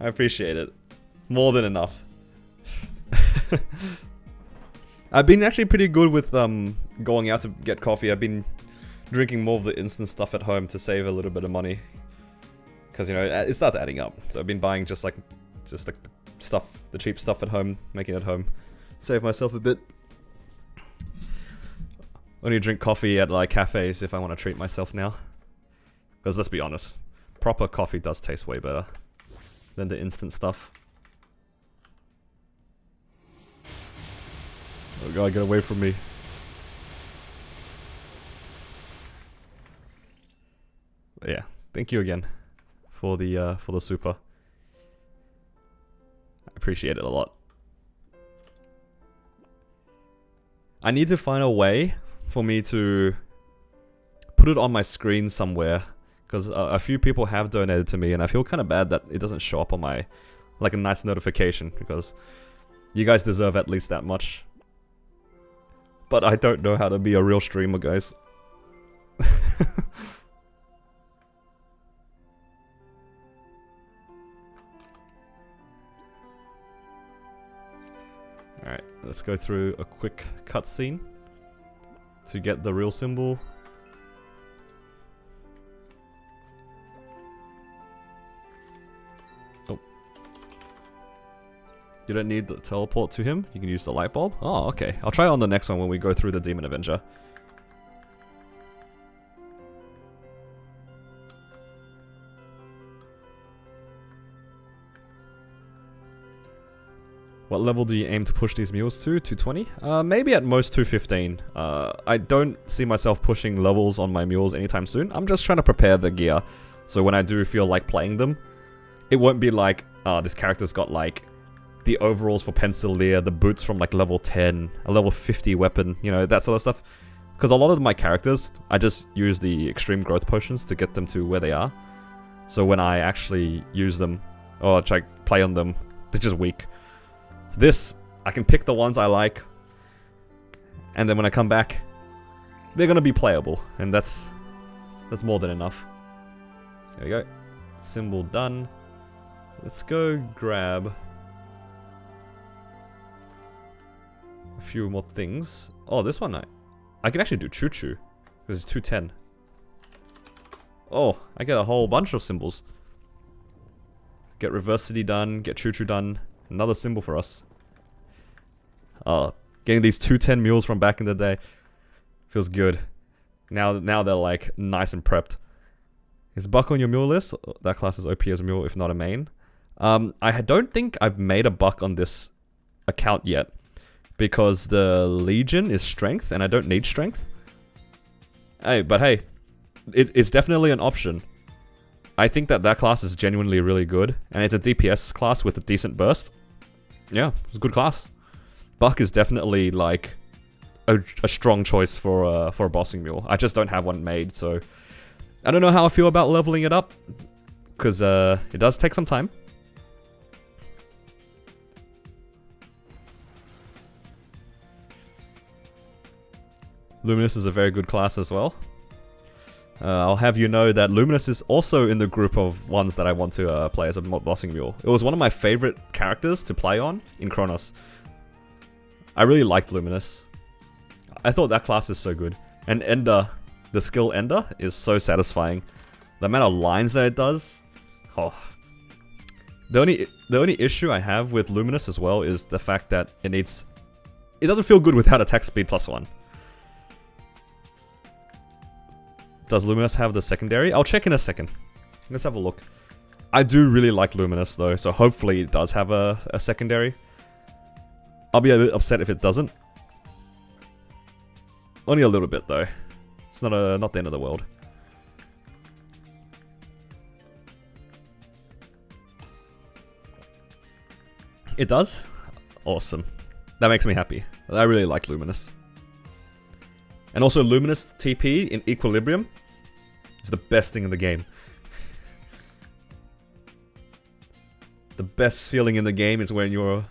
I appreciate it. More than enough. I've been actually pretty good with going out to get coffee. I've been drinking more of the instant stuff at home to save a little bit of money. Because, you know, it starts adding up. So I've been buying just like the stuff, the cheap stuff at home, making it at home. Save myself a bit. Only drink coffee at like cafes if I want to treat myself now. Because let's be honest, proper coffee does taste way better than the instant stuff. Oh god, get away from me. But yeah, thank you again for the super. I appreciate it a lot. I need to find a way for me to put it on my screen somewhere, because a few people have donated to me and I feel kind of bad that it doesn't show up on my, like a nice notification, because you guys deserve at least that much. But I don't know how to be a real streamer, guys. Alright, let's go through a quick cutscene to get the real symbol. Oh. You don't need the teleport to him, you can use the light bulb? Oh, okay. I'll try it on the next one when we go through the Demon Avenger. What level do you aim to push these mules to? 220? Maybe at most 215. I don't see myself pushing levels on my mules anytime soon. I'm just trying to prepare the gear, so when I do feel like playing them, it won't be like, this character's got like the overalls for Pencilier, the boots from like level 10, a level 50 weapon, you know, that sort of stuff. Because a lot of my characters, I just use the extreme growth potions to get them to where they are. So when I actually use them, or try to play on them, they're just weak. This, I can pick the ones I like, and then when I come back, they're gonna be playable, and that's more than enough. There we go. Symbol done. Let's go grab a few more things. Oh, this one I can actually do Choo Choo, because it's 210. Oh, I get a whole bunch of symbols. Get Reversity done, get Choo Choo done. Another symbol for us. Getting these 210 mules from back in the day. Feels good. Now they're like nice and prepped. Is Buck on your mule list? That class is OP as a mule, if not a main. I don't think I've made a Buck on this account yet. Because the Legion is strength, and I don't need strength. Hey, but hey. It's definitely an option. I think that class is genuinely really good. And it's a DPS class with a decent burst. Yeah, it's a good class. Buck is definitely like a strong choice for a Bossing Mule. I just don't have one made, so I don't know how I feel about leveling it up. Because it does take some time. Luminous is a very good class as well. I'll have you know that Luminous is also in the group of ones that I want to play as a Bossing Mule. It was one of my favorite characters to play on in Chronos. I really liked Luminous. I thought that class is so good. And Ender, the skill Ender, is so satisfying. The amount of lines that it does. Oh. The only issue I have with Luminous as well is the fact that it doesn't feel good without attack speed +1. Does Luminous have the secondary? I'll check in a second. Let's have a look. I do really like Luminous though, so hopefully it does have a secondary. I'll be a bit upset if it doesn't. Only a little bit though. It's not the end of the world. It does? Awesome. That makes me happy. I really like Luminous. And also Luminous TP in Equilibrium is the best thing in the game. The best feeling in the game is when you're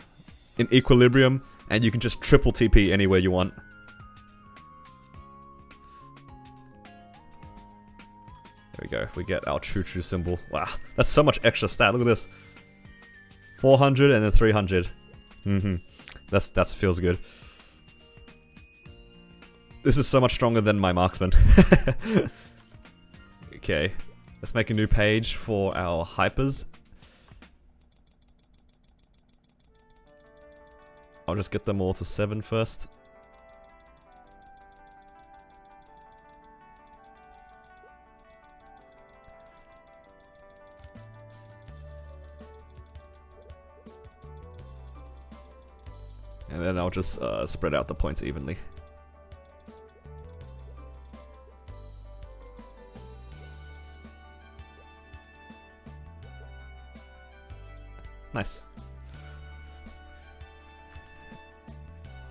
in Equilibrium and you can just triple TP anywhere you want. There we go. We get our Choo Choo symbol. Wow, that's so much extra stat. Look at this. 400 and then 300. That feels good. This is so much stronger than my marksman. Okay, let's make a new page for our hypers. I'll just get them all to 7 first. And then I'll just spread out the points evenly. Nice.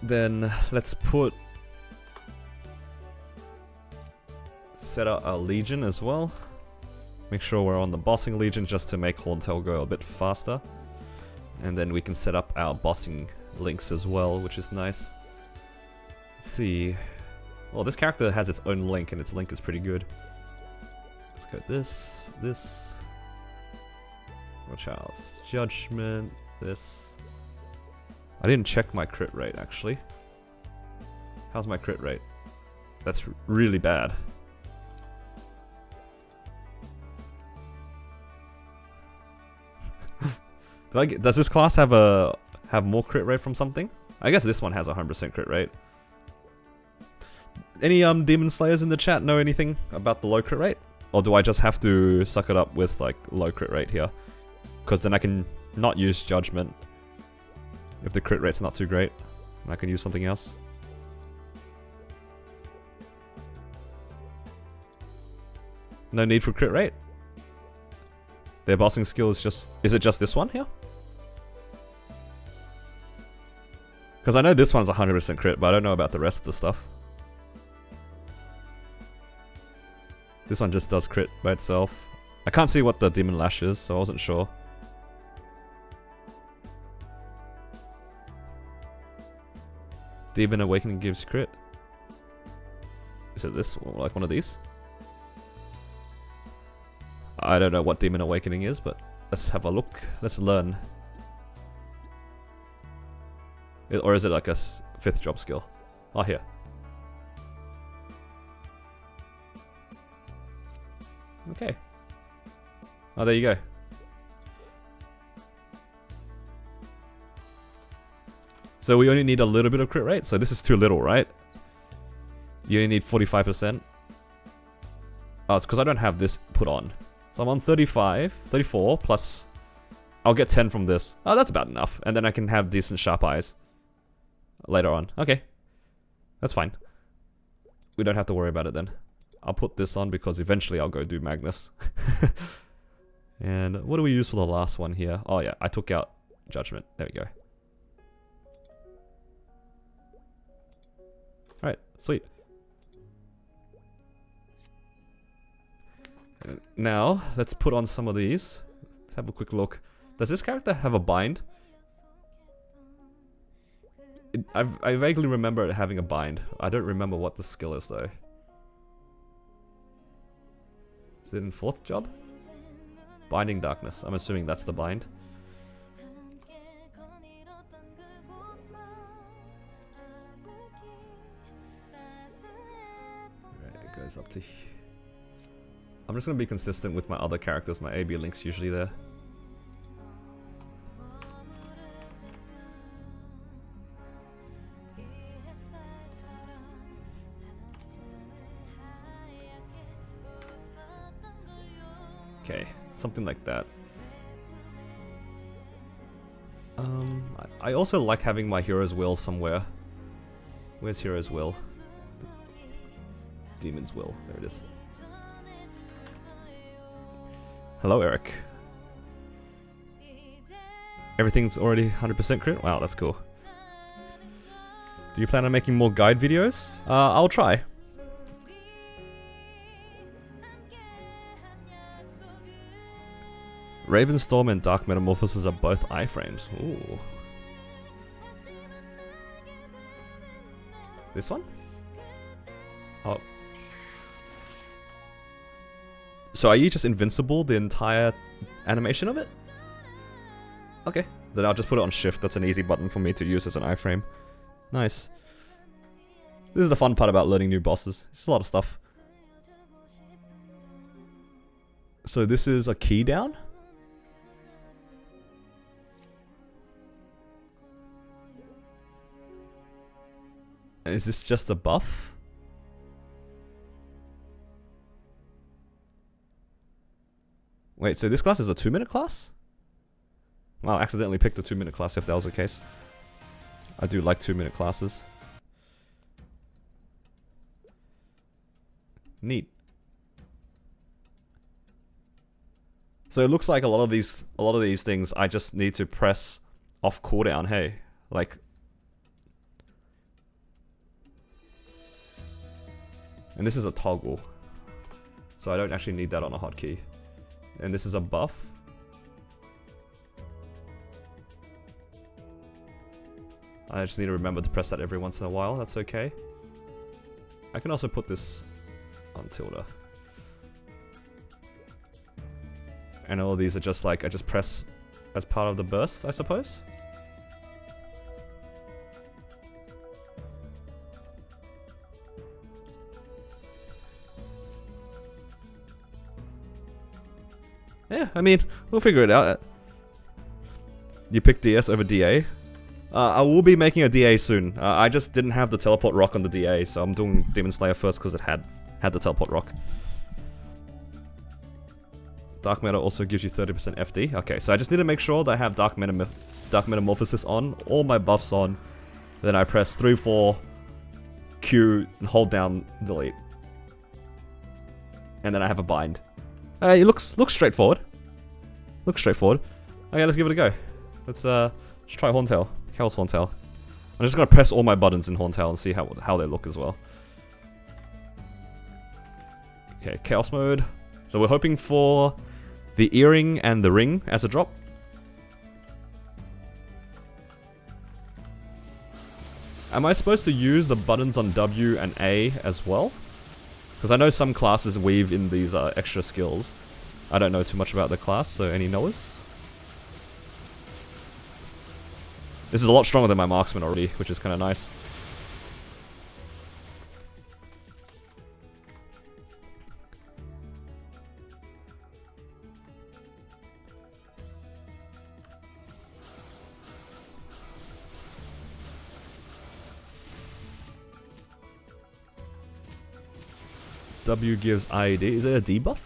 Then let's set out our Legion as well. Make sure we're on the Bossing Legion just to make Horntail go a bit faster. And then we can set up our Bossing links as well, which is nice. Let's see. Well, this character has its own link, and its link is pretty good. Let's go this. Watch out. Judgment, this. I didn't check my crit rate, actually. How's my crit rate? That's really bad. Does this class have more crit rate from something? I guess this one has 100% crit rate. Any Demon Slayers in the chat know anything about the low crit rate? Or do I just have to suck it up with like low crit rate here? Because then I can not use Judgment if the crit rate's not too great. And I can use something else. No need for crit rate. Their bossing skill is just... Is it just this one here? Because I know this one's 100% crit, but I don't know about the rest of the stuff. This one just does crit by itself. I can't see what the Demon Lash is, so I wasn't sure. Demon Awakening gives crit. Is it this one, like one of these? I don't know what Demon Awakening is, but let's have a look. Let's learn. Or is it like a 5th job skill? Oh, here. Okay. Oh, there you go. So we only need a little bit of crit rate. So this is too little, right? You only need 45%. Oh, it's because I don't have this put on. So I'm on 35, 34 plus... I'll get 10 from this. Oh, that's about enough. And then I can have decent sharp eyes later on. Okay. That's fine. We don't have to worry about it then. I'll put this on because eventually I'll go do Magnus. And what do we use for the last one here? Oh yeah, I took out Judgment. There we go. Alright, sweet. Now, let's put on some of these. Let's have a quick look. Does this character have a bind? I vaguely remember it having a bind. I don't remember what the skill is though. Is it in 4th job? Binding Darkness. I'm assuming that's the bind. Right, it goes up to... I'm just going to be consistent with my other characters. My AB link's usually there. Okay, something like that. I also like having my Hero's Will somewhere. Where's Hero's Will? Demon's Will. There it is. Hello, Eric. Everything's already 100% crit? Wow, that's cool. Do you plan on making more guide videos? I'll try. Ravenstorm and Dark Metamorphosis are both iframes. Ooh. This one? Oh. So are you just invincible the entire animation of it? Okay. Then I'll just put it on shift. That's an easy button for me to use as an iframe. Nice. This is the fun part about learning new bosses. It's a lot of stuff. So this is a key down? Is this just a buff? Wait, so this class is a 2-minute class? Well, I accidentally picked a 2-minute class if that was the case. I do like 2-minute classes. Neat. So it looks like a lot of these things I just need to press off cooldown, hey? Like, and this is a toggle, so I don't actually need that on a hotkey. And this is a buff. I just need to remember to press that every once in a while, that's okay. I can also put this on tilde. And all of these are just like, I just press as part of the burst, I suppose. Yeah, I mean, we'll figure it out. You picked DS over DA? I will be making a DA soon. I just didn't have the teleport rock on the DA, so I'm doing Demon Slayer first because it had the teleport rock. Dark Meta also gives you 30% FD. Okay, so I just need to make sure that I have Dark Metamorphosis on, all my buffs on. Then I press 3, 4, Q, and hold down delete. And then I have a bind. It looks straightforward. Looks straightforward. Okay, let's give it a go. Let's try Horntail. Chaos Horntail. I'm just gonna press all my buttons in Horntail and see how they look as well. Okay, Chaos mode. So we're hoping for the earring and the ring as a drop. Am I supposed to use the buttons on W and A as well? Because I know some classes weave in these extra skills. I don't know too much about the class, so any knowers? This is a lot stronger than my marksman already, which is kind of nice. W gives IED. Is it a debuff?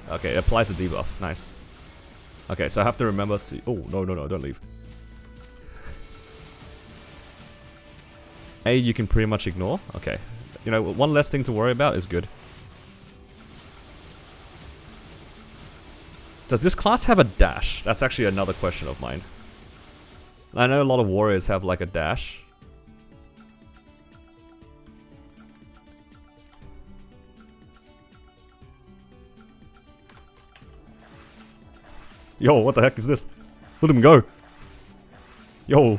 Okay, it applies a debuff. Nice. Okay, so I have to remember to... Oh, no, don't leave. A, you can pretty much ignore. Okay. You know, one less thing to worry about is good. Does this class have a dash? That's actually another question of mine. I know a lot of warriors have like a dash. Yo, what the heck is this? Let him go. Yo,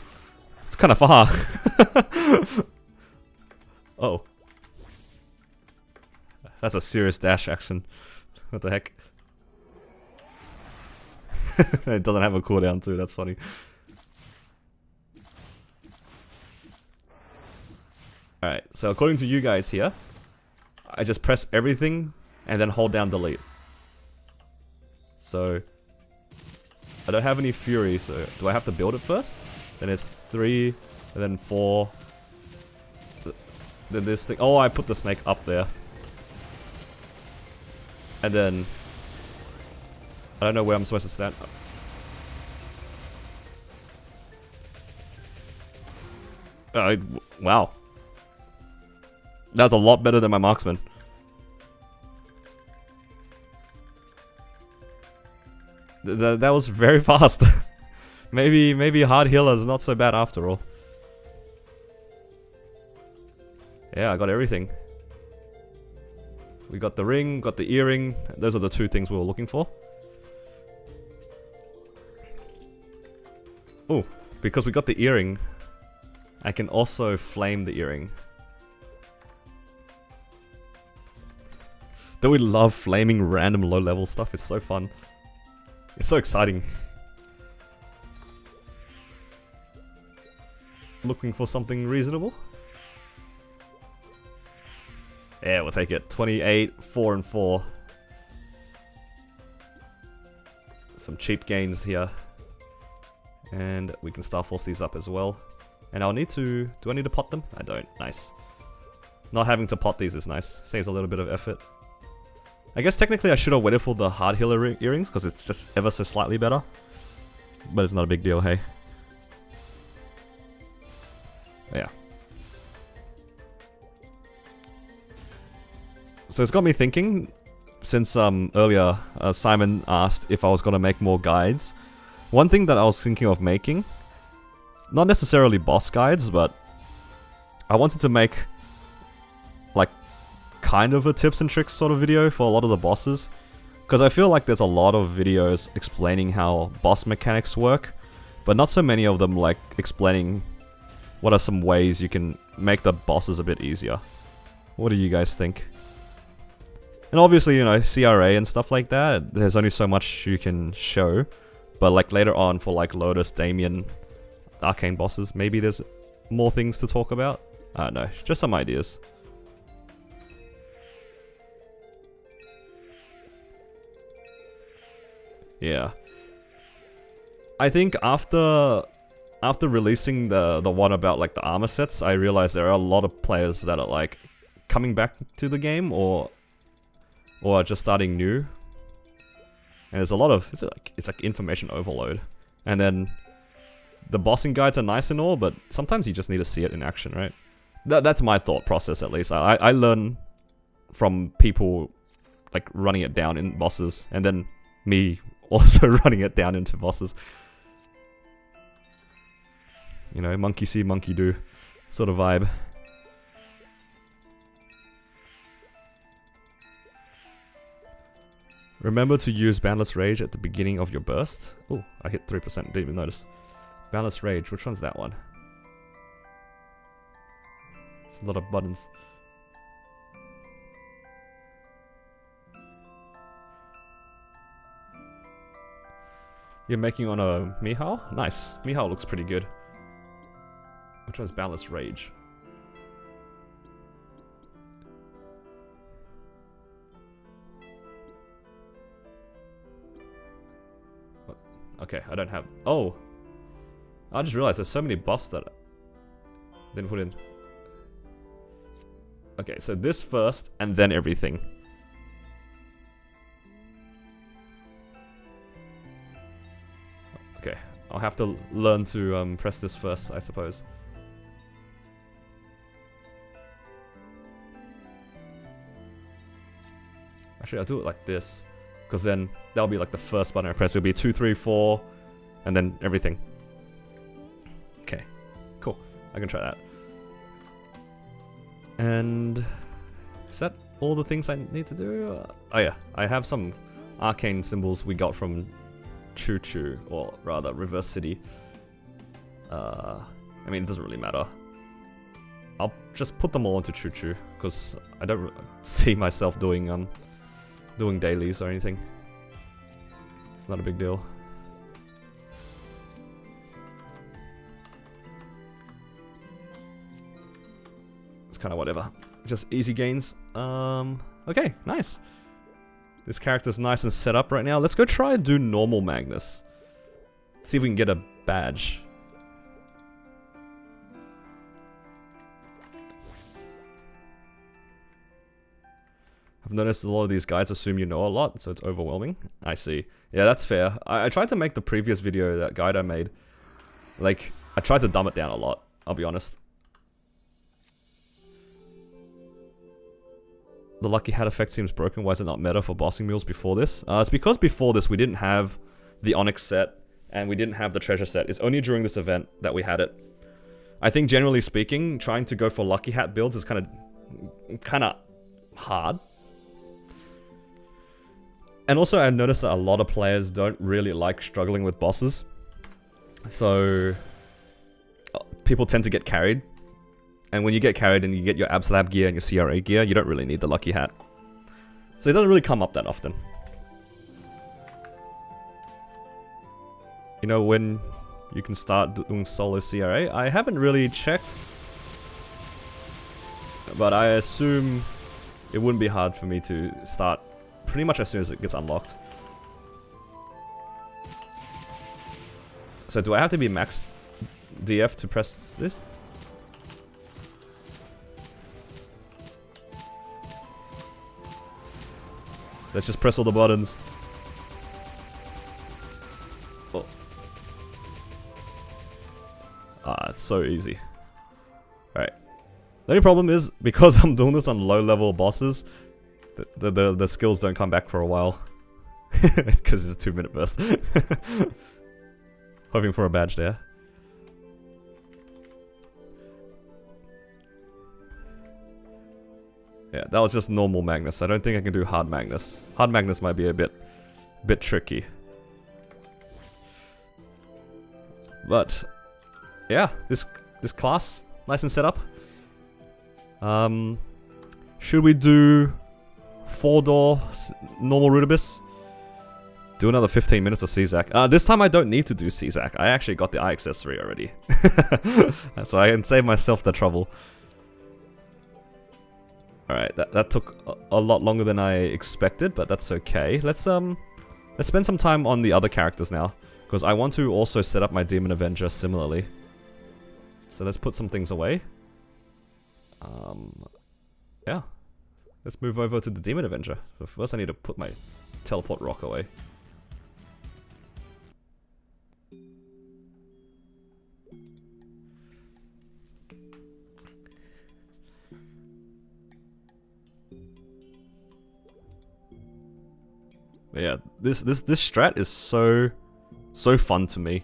it's kind of far. Oh. That's a serious dash action. What the heck? It doesn't have a cooldown too, that's funny. Alright, so according to you guys here, I just press everything and then hold down delete. So, I don't have any fury, so do I have to build it first? Then it's 3, and then 4. Then this thing. Oh, I put the snake up there. And then I don't know where I'm supposed to stand. Wow. That's a lot better than my marksman. That was very fast. maybe hard healer is not so bad after all. Yeah, I got everything. We got the ring, got the earring. Those are the two things we were looking for. Oh, because we got the earring, I can also flame the earring. Don't we love flaming random low-level stuff? It's so fun. It's so exciting. Looking for something reasonable? Yeah, we'll take it. 28, 4 and 4. Some cheap gains here. And we can Star Force these up as well. And I'll need to... Do I need to pot them? I don't. Nice. Not having to pot these is nice. Saves a little bit of effort. I guess technically I should have waited for the hard healer earrings because it's just ever so slightly better. But it's not a big deal, hey. Yeah. So it's got me thinking, since earlier Simon asked if I was going to make more guides. One thing that I was thinking of making, not necessarily boss guides, but I wanted to make like kind of a tips and tricks sort of video for a lot of the bosses. Because I feel like there's a lot of videos explaining how boss mechanics work, but not so many of them like explaining what are some ways you can make the bosses a bit easier. What do you guys think? And obviously, you know, CRA and stuff like that, there's only so much you can show. But like later on for like Lotus, Damien, Arcane bosses, maybe there's more things to talk about. I don't know, just some ideas. Yeah. I think after releasing the one about like the armor sets, I realized there are a lot of players that are like coming back to the game or just starting new. And there's a lot of it's like information overload. And then the bossing guides are nice and all, but sometimes you just need to see it in action, right? That's my thought process at least. I learn from people like running it down in bosses, and then me also running it down into bosses. You know, monkey see, monkey do sort of vibe. Remember to use Boundless Rage at the beginning of your burst. Oh, I hit 3%, didn't even notice. Boundless Rage, which one's that one? It's a lot of buttons. You're making on a Mihao? Nice. Mihao looks pretty good. Which one's Boundless Rage? What? Okay, I don't have... Oh! I just realized there's so many buffs that... Then put in... Okay, so this first, and then everything. Okay, I'll have to learn to press this first, I suppose. Actually, I'll do it like this, because then that'll be like the first button I press. It'll be 2, 3, 4, and then everything. Okay, cool. I can try that. And is that all the things I need to do? Oh yeah, I have some arcane symbols we got from Choo Choo, or rather Reverse City. I mean, it doesn't really matter. I'll just put them all into Choo Choo, because I don't see myself doing dailies or anything. It's not a big deal. It's kind of whatever. Just easy gains. Okay, nice. This character's nice and set up right now. Let's go try and do normal Magnus. See if we can get a badge. I've noticed a lot of these guys assume you know a lot, so it's overwhelming. I see. Yeah, that's fair. I tried to make the previous video, that guide I made, like, I tried to dumb it down a lot, I'll be honest. The Lucky Hat effect seems broken. Why is it not meta for Bossing Mules before this? It's because before this we didn't have the Onyx set, and we didn't have the treasure set. It's only during this event that we had it. I think generally speaking, trying to go for Lucky Hat builds is kind of hard. And also I noticed that a lot of players don't really like struggling with bosses. So people tend to get carried. And when you get carried and you get your Abslab gear and your CRA gear, you don't really need the Lucky Hat. So it doesn't really come up that often. You know when you can start doing solo CRA? I haven't really checked. But I assume it wouldn't be hard for me to start pretty much as soon as it gets unlocked. So do I have to be max DF to press this? Let's just press all the buttons. Oh. Ah, it's so easy. Alright. The only problem is, because I'm doing this on low level bosses, the skills don't come back for a while. Because it's a 2-minute burst. Hoping for a badge there. Yeah, that was just normal Magnus. I don't think I can do hard Magnus. Hard Magnus might be a bit tricky. But yeah, this class, nice and set up. Should we do 4-door normal Rudibus? Do another 15 minutes of CZAC. This time I don't need to do CZAC. I actually got the eye accessory already. So I can save myself the trouble. Alright, that took a lot longer than I expected, but that's okay. Let's spend some time on the other characters now, because I want to also set up my Demon Avenger similarly. So let's put some things away. Yeah. Let's move over to the Demon Avenger. But first I need to put my teleport rock away. But yeah, this strat is so fun to me,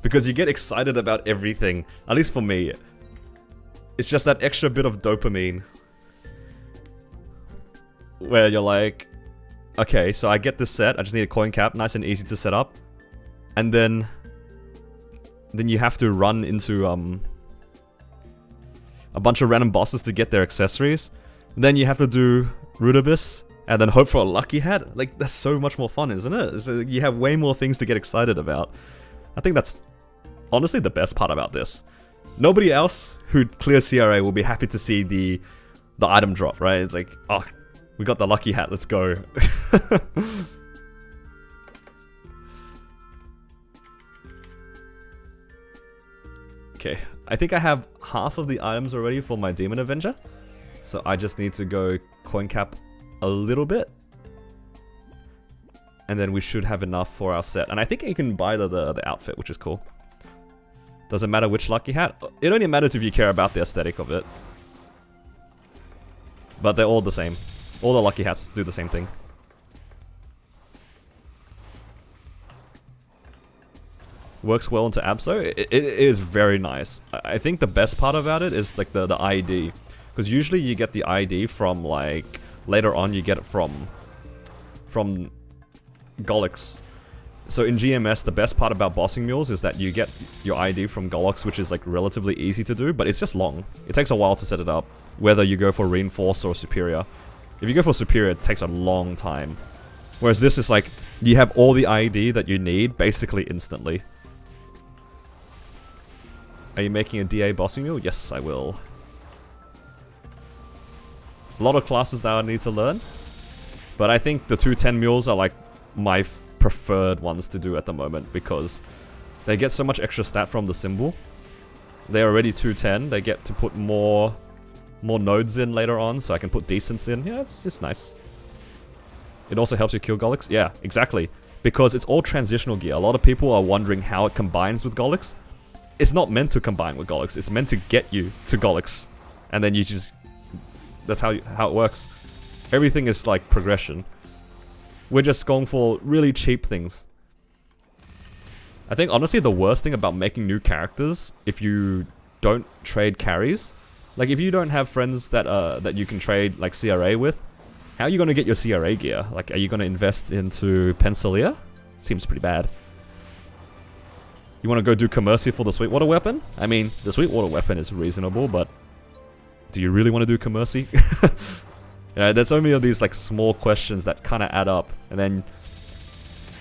because you get excited about everything. At least for me, it's just that extra bit of dopamine where you're like, okay, so I get this set. I just need a coin cap, nice and easy to set up, and then you have to run into a bunch of random bosses to get their accessories. And then you have to do Rudibus. And then hope for a Lucky Hat? Like, that's so much more fun, isn't it? You have way more things to get excited about. I think that's honestly the best part about this. Nobody else who clears CRA will be happy to see the item drop, right? It's like, oh, we got the Lucky Hat, let's go. Okay, I think I have half of the items already for my Demon Avenger. So I just need to go coin cap a little bit. And then we should have enough for our set. And I think you can buy the outfit, which is cool. Doesn't matter which lucky hat. It only matters if you care about the aesthetic of it. But they're all the same. All the lucky hats do the same thing. Works well into Abso. It is very nice. I think the best part about it is like the ID. Because usually you get the ID from like... Later on you get it from Gollix. So in GMS, the best part about Bossing Mules is that you get your ID from Gollix, which is like relatively easy to do, but it's just long. It takes a while to set it up, whether you go for Reinforce or Superior. If you go for Superior, it takes a long time. Whereas this is like, you have all the ID that you need basically instantly. Are you making a DA Bossing Mule? Yes, I will. A lot of classes that I need to learn, but I think the 210 mules are like my preferred ones to do at the moment because they get so much extra stat from the symbol. They're already 210. They get to put more nodes in later on, so I can put decents in. Yeah, it's just nice. It also helps you kill Gollix. Yeah, exactly. Because it's all transitional gear. A lot of people are wondering how it combines with Gollix. It's not meant to combine with Gollix. It's meant to get you to Gollix, and then you just... That's how it works. Everything is like progression. We're just going for really cheap things. I think honestly the worst thing about making new characters, if you don't trade carries, like if you don't have friends that that you can trade like CRA with, how are you gonna get your CRA gear? Like, are you gonna invest into Pensilia? Seems pretty bad. You wanna go do Commercy for the Sweetwater weapon? I mean, the Sweetwater weapon is reasonable, but do you really want to do Commercy? Yeah, there's so many of these like small questions that kind of add up, and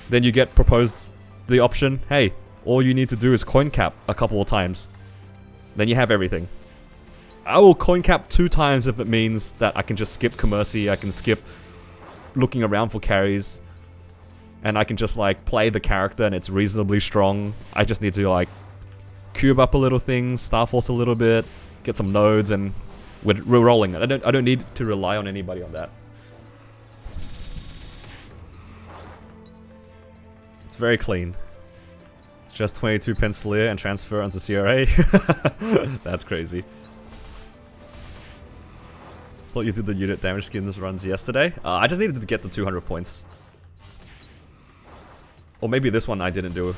then you get proposed the option, hey, all you need to do is coin cap a couple of times. Then you have everything. I will coin cap 2 times if it means that I can just skip Commercy, I can skip looking around for carries, and I can just like play the character and it's reasonably strong. I just need to like cube up a little things, Star Force a little bit, get some nodes, and we're rolling it. I don't need to rely on anybody on that. It's very clean. Just 22 Pensilia and transfer onto CRA. That's crazy. Thought you did the unit damage skins runs yesterday. I just needed to get the 200 points. Or maybe this one I didn't do.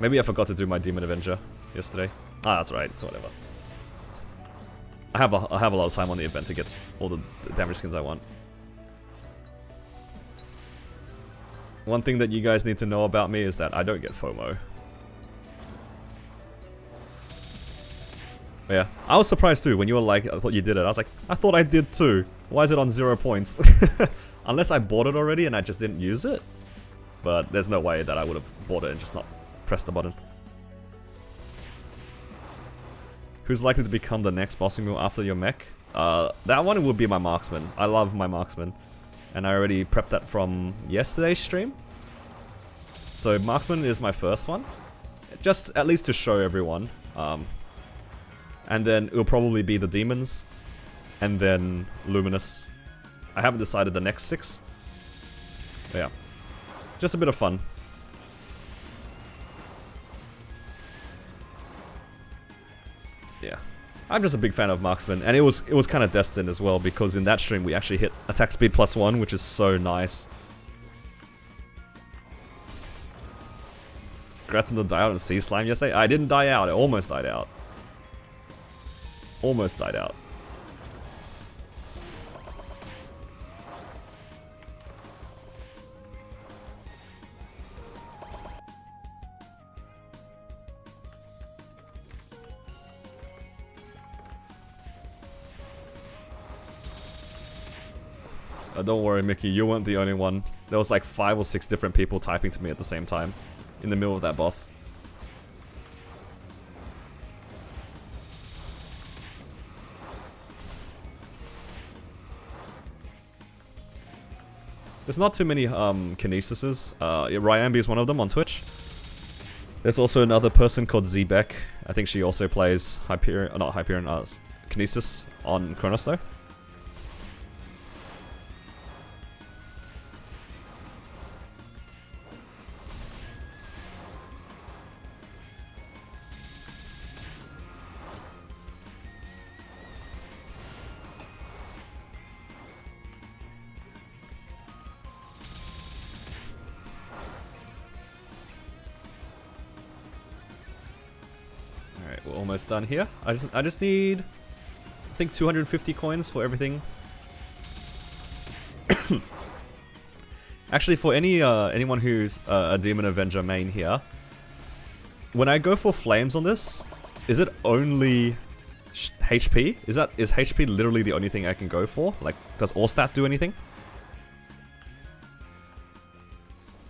Maybe I forgot to do my Demon Avenger yesterday. Ah, that's right. It's whatever. I have a lot of time on the event to get all the damage skins I want. One thing that you guys need to know about me is that I don't get FOMO. But yeah, I was surprised too when you were like, I thought you did it. I was like, I thought I did too. Why is it on 0 points? Unless I bought it already and I just didn't use it. But there's no way that I would have bought it and just not pressed the button. Who's likely to become the next Bossing Mule after your mech? That one would be my marksman. I love my marksman. And I already prepped that from yesterday's stream. So marksman is my first one. Just at least to show everyone. And then it'll probably be the demons. And then Luminous. I haven't decided the next 6. But yeah. Just a bit of fun. Yeah, I'm just a big fan of marksman, and it was kind of destined as well, because in that stream we actually hit attack speed +1, which is so nice. Congrats on the die out and sea slime yesterday. I didn't die out. I almost died out. Almost died out. Don't worry, Mickey, you weren't the only one. There was like 5 or 6 different people typing to me at the same time, in the middle of that boss. There's not too many kinesises. Ryambi is one of them on Twitch. There's also another person called Zebek. I think she also plays Hyperion, not Hyperion, Kinesis on Chronos though. We're almost done here. I just need, I think 250 coins for everything. Actually, for anyone who's a Demon Avenger main here, when I go for flames on this, is it only HP? Is HP literally the only thing I can go for? Like, does all stat do anything?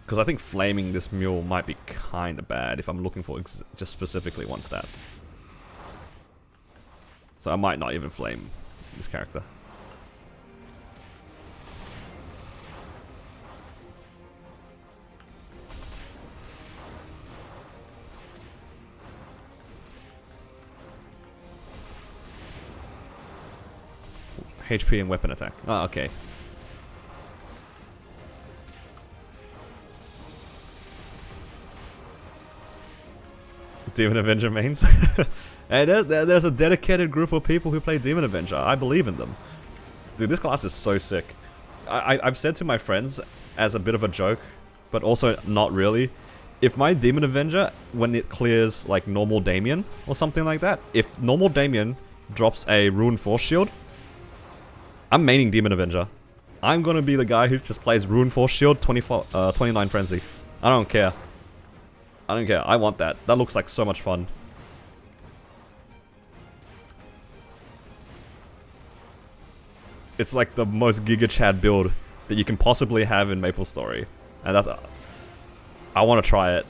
Because I think flaming this mule might be kind of bad if I'm looking for just specifically one stat. So I might not even flame this character. HP and weapon attack. Oh, okay. Demon Avenger mains. And there's a dedicated group of people who play Demon Avenger. I believe in them. Dude, this class is so sick. I've said to my friends as a bit of a joke, but also not really, if my Demon Avenger, when it clears like normal Damien or something like that, if normal Damien drops a Rune Force Shield, I'm maining Demon Avenger. I'm gonna be the guy who just plays Rune Force Shield 29 Frenzy. I don't care. I don't care. I want that. That looks like so much fun. It's like the most Giga Chad build that you can possibly have in MapleStory. And that's... I want to try it.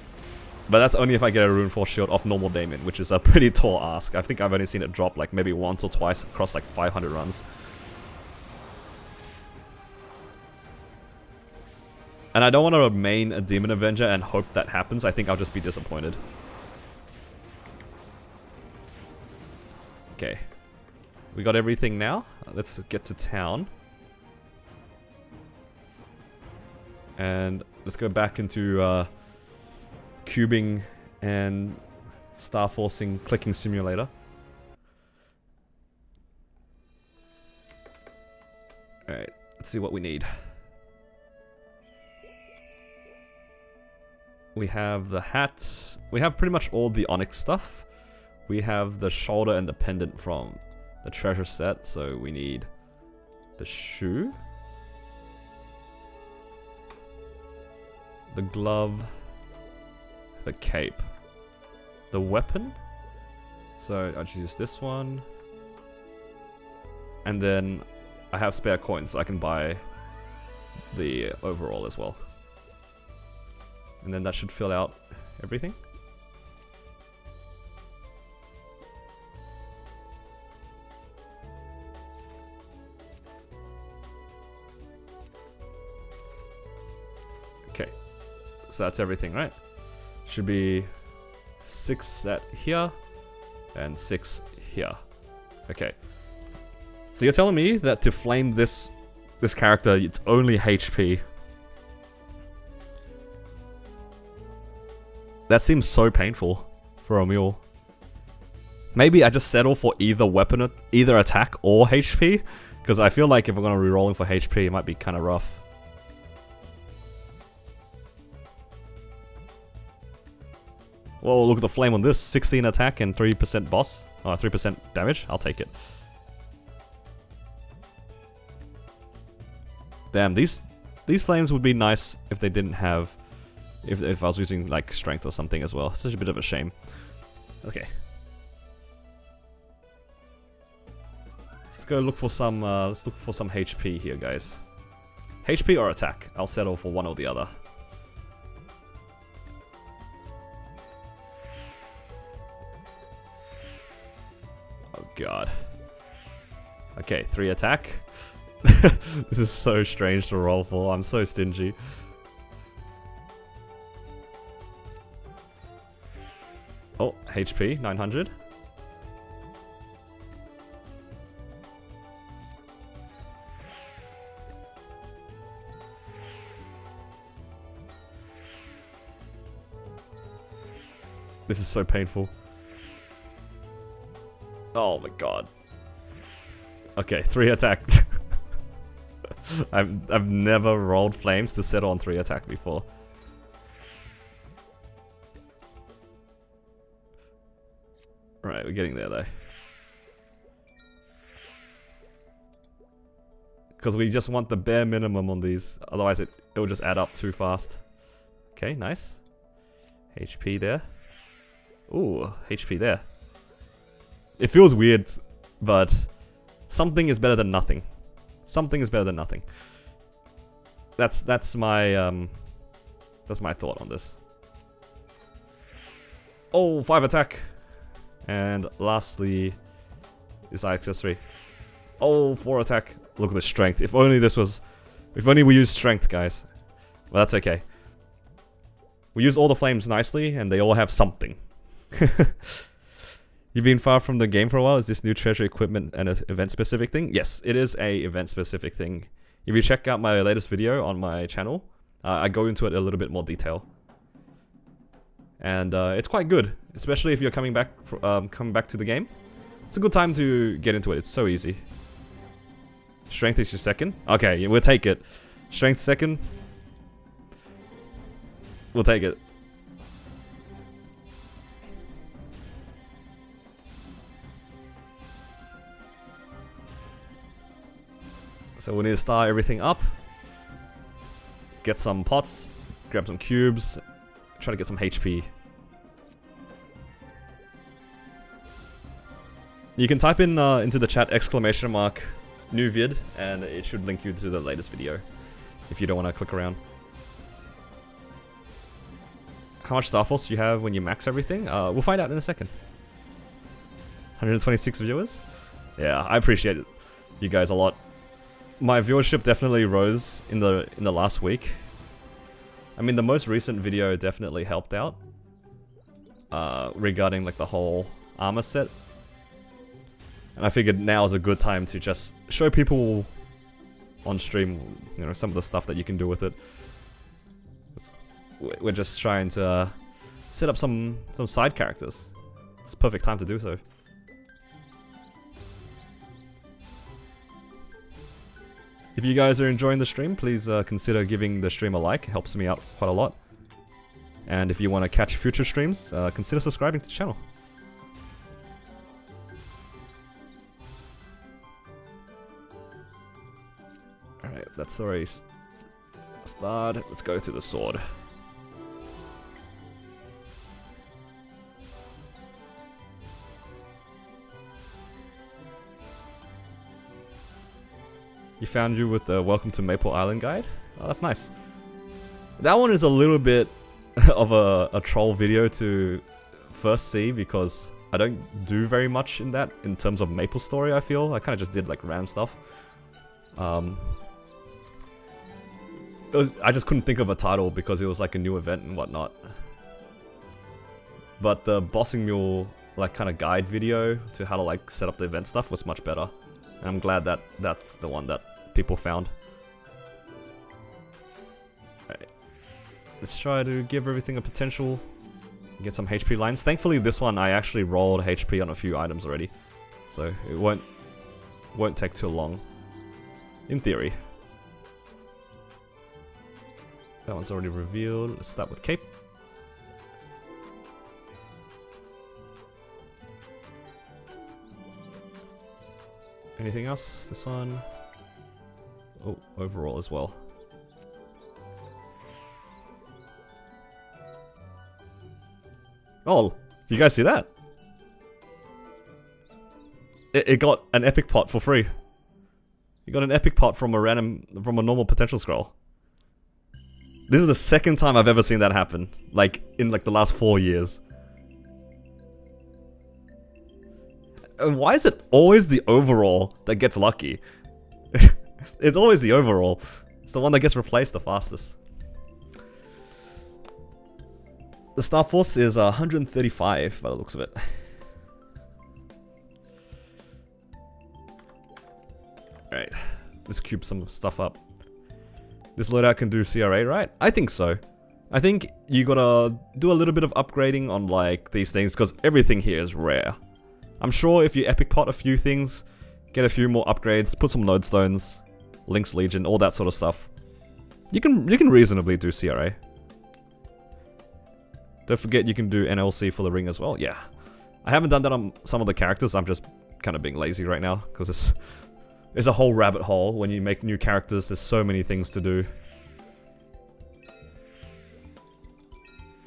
But that's only if I get a Rune Force Shield off normal Damien, which is a pretty tall ask. I think I've only seen it drop like maybe once or twice across like 500 runs. And I don't want to main a Demon Avenger and hope that happens. I think I'll just be disappointed. Okay. We got everything now. Let's get to town. And let's go back into cubing and star forcing clicking simulator. Alright, let's see what we need. We have the hats. We have pretty much all the Onyx stuff. We have the shoulder and the pendant from the treasure set, so we need the shoe, the glove, the cape, the weapon, so I'll just use this one, and then I have spare coins so I can buy the overall as well, and then that should fill out everything. Okay, so that's everything, right? Should be 6 set here and 6 here. Okay, so you're telling me that to flame this character, it's only HP. That seems so painful for a mule. Maybe I just settle for either weapon, either attack or HP, because I feel like if I'm gonna be rolling for HP, it might be kind of rough. Whoa, look at the flame on this. 16 attack and 3% boss. 3% damage. I'll take it. Damn, these flames would be nice if they didn't have... If I was using like strength or something as well. It's such a bit of a shame. Okay. Let's go look for some HP here, guys. HP or attack. I'll settle for one or the other. Oh god. Okay, 3 attack. This is so strange to roll for. I'm so stingy. Oh, HP 900. This is so painful. Oh my god. Okay, 3 attack. I've never rolled flames to settle on 3 attack before. Right, we're getting there though. Because we just want the bare minimum on these, otherwise it'll just add up too fast. Okay, nice. HP there. Ooh, HP there. It feels weird, but something is better than nothing. Something is better than nothing. That's my thought on this. Oh, 5 attack. And lastly, this eye accessory. Oh, 4 attack. Look at the strength. If only we used strength, guys. Well, that's okay. We use all the flames nicely, and they all have something. You've been far from the game for a while. Is this new treasure equipment an event-specific thing? Yes, it is a event-specific thing. If you check out my latest video on my channel, I go into it a little bit more detail. And it's quite good, especially if you're coming back to the game. It's a good time to get into it. It's so easy. Strength is your second. Okay, we'll take it. Strength second. We'll take it. So we need to start everything up. Get some pots. Grab some cubes. Try to get some HP. You can type in into the chat !, new vid, and it should link you to the latest video if you don't want to click around. How much Star Force do you have when you max everything? We'll find out in a second. 126 viewers? Yeah, I appreciate it, you guys a lot. My viewership definitely rose in the last week. I mean, the most recent video definitely helped out regarding like the whole armor set. And I figured now is a good time to just show people on stream, you know, some of the stuff that you can do with it. We're just trying to set up some side characters. It's a perfect time to do so. If you guys are enjoying the stream, please consider giving the stream a like. It helps me out quite a lot. And if you want to catch future streams, consider subscribing to the channel. Alright, that's already started. Let's go to the sword. You found you with the Welcome to Maple Island guide? Oh, that's nice. That one is a little bit of a troll video to first see because I don't do very much in that in terms of Maple story, I feel. I kind of just did like random stuff. I just couldn't think of a title because it was like a new event and whatnot. But the Bossing Mule like kind of guide video to how to like set up the event stuff was much better. And I'm glad that that's the one that people found. Alright. Let's try to give everything a potential. Get some HP lines. Thankfully this one I actually rolled HP on a few items already. So it won't take too long. In theory. That one's already revealed. Let's start with Cape. Anything else? This one? Oh, overall as well. Oh, you guys see that? It got an epic pot for free. You got an epic pot from a normal potential scroll. This is the second time I've ever seen that happen. Like, in like the last 4 years. And why is it always the overall that gets lucky? It's always the overall. It's the one that gets replaced the fastest. The staff force is 135 by the looks of it. Alright, let's cube some stuff up. This loadout can do CRA, right? I think so. I think you gotta do a little bit of upgrading on like these things because everything here is rare. I'm sure if you epic pot a few things, get a few more upgrades, put some lodestones, Link's Legion, all that sort of stuff, you can reasonably do CRA. Don't forget you can do NLC for the ring as well. Yeah, I haven't done that on some of the characters. I'm just kind of being lazy right now because it's a whole rabbit hole when you make new characters. There's so many things to do.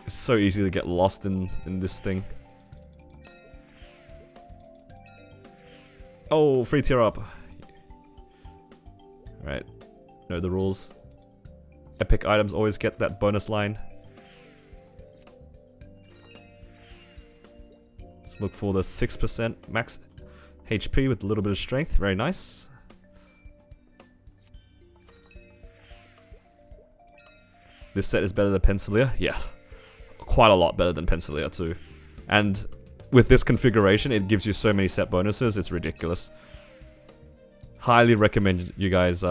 It's so easy to get lost in this thing. Oh, free tier up. Right, know the rules. Epic items always get that bonus line. Let's look for the 6% max HP with a little bit of strength. Very nice. This set is better than Pencilia? Yeah. Quite a lot better than Pencilia too. And with this configuration, it gives you so many set bonuses, it's ridiculous. Highly recommend you guys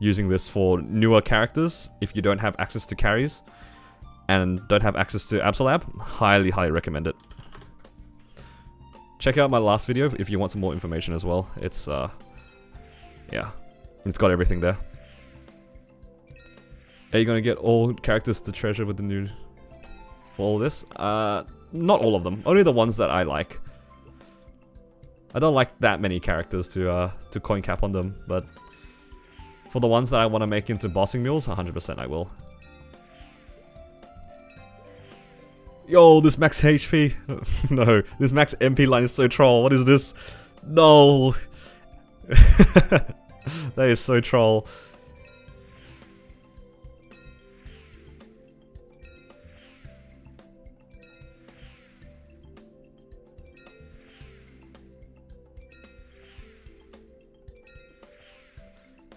using this for newer characters if you don't have access to carries and don't have access to Absolab. Highly recommend it. Check out my last video if you want some more information as well. It's yeah, it's got everything there. Are you gonna get all characters to treasure with the new for all this? Not all of them. Only the ones that I like. I don't like that many characters to coin cap on them, but for the ones that I want to make into Bossing Mules, 100% I will. Yo, this max HP. No, this max MP line is so troll. What is this? No. That is so troll.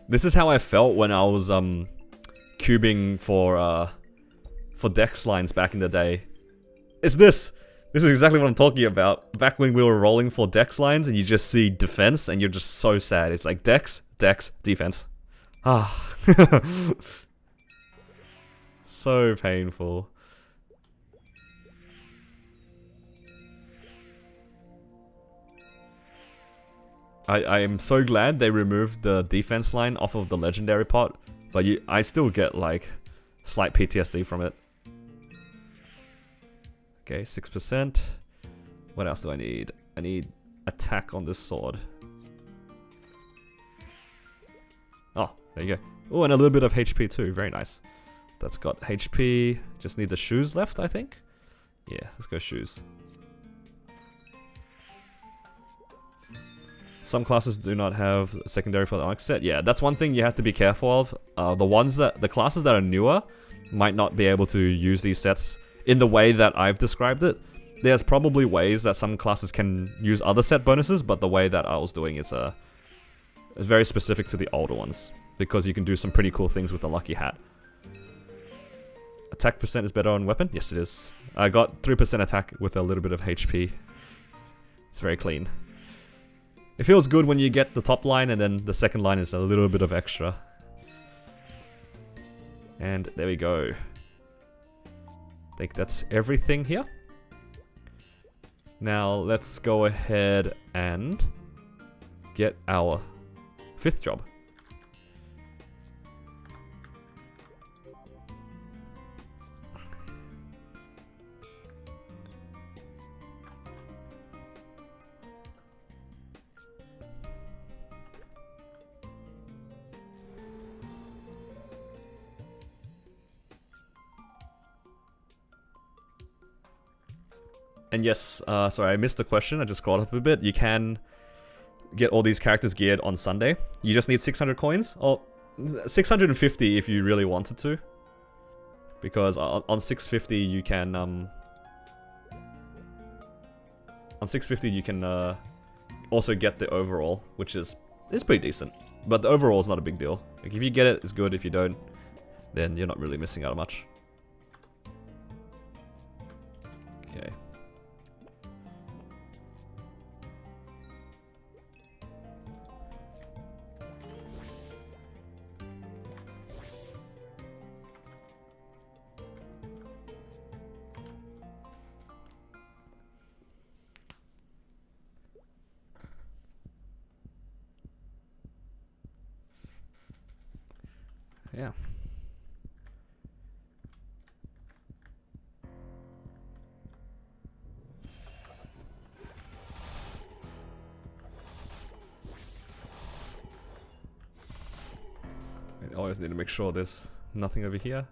This is how I felt when I was cubing for dex lines back in the day. It's this. This is exactly what I'm talking about. Back when we were rolling for dex lines and you just see defense and you're just so sad. It's like dex, dex, defense. Ah. So painful. I am so glad they removed the defense line off of the legendary pot, but I still get like slight PTSD from it. Okay, 6%. What else do I need? I need attack on this sword. Oh, there you go. Oh, and a little bit of HP too. Very nice. That's got HP. Just need the shoes left, I think. Yeah, let's go shoes. Some classes do not have secondary for the Onyx set. Yeah, that's one thing you have to be careful of. The classes that are newer might not be able to use these sets in the way that I've described it. There's probably ways that some classes can use other set bonuses, but the way that I was doing is very specific to the older ones, because you can do some pretty cool things with the lucky hat. Attack percent is better on weapon? Yes, it is. I got 3% attack with a little bit of HP. It's very clean. It feels good when you get the top line and then the second line is a little bit of extra. And there we go. I think that's everything here. Now let's go ahead and get our 5th job. And yes, sorry, I missed the question. I just scrolled up a bit. You can get all these characters geared on Sunday. You just need 600 coins. Or 650 if you really wanted to. Because on 650 you can... on 650 you can also get the overall, which is pretty decent. But the overall is not a big deal. Like if you get it, it's good. If you don't, then you're not really missing out on much. Okay. Yeah. I always need to make sure there's nothing over here.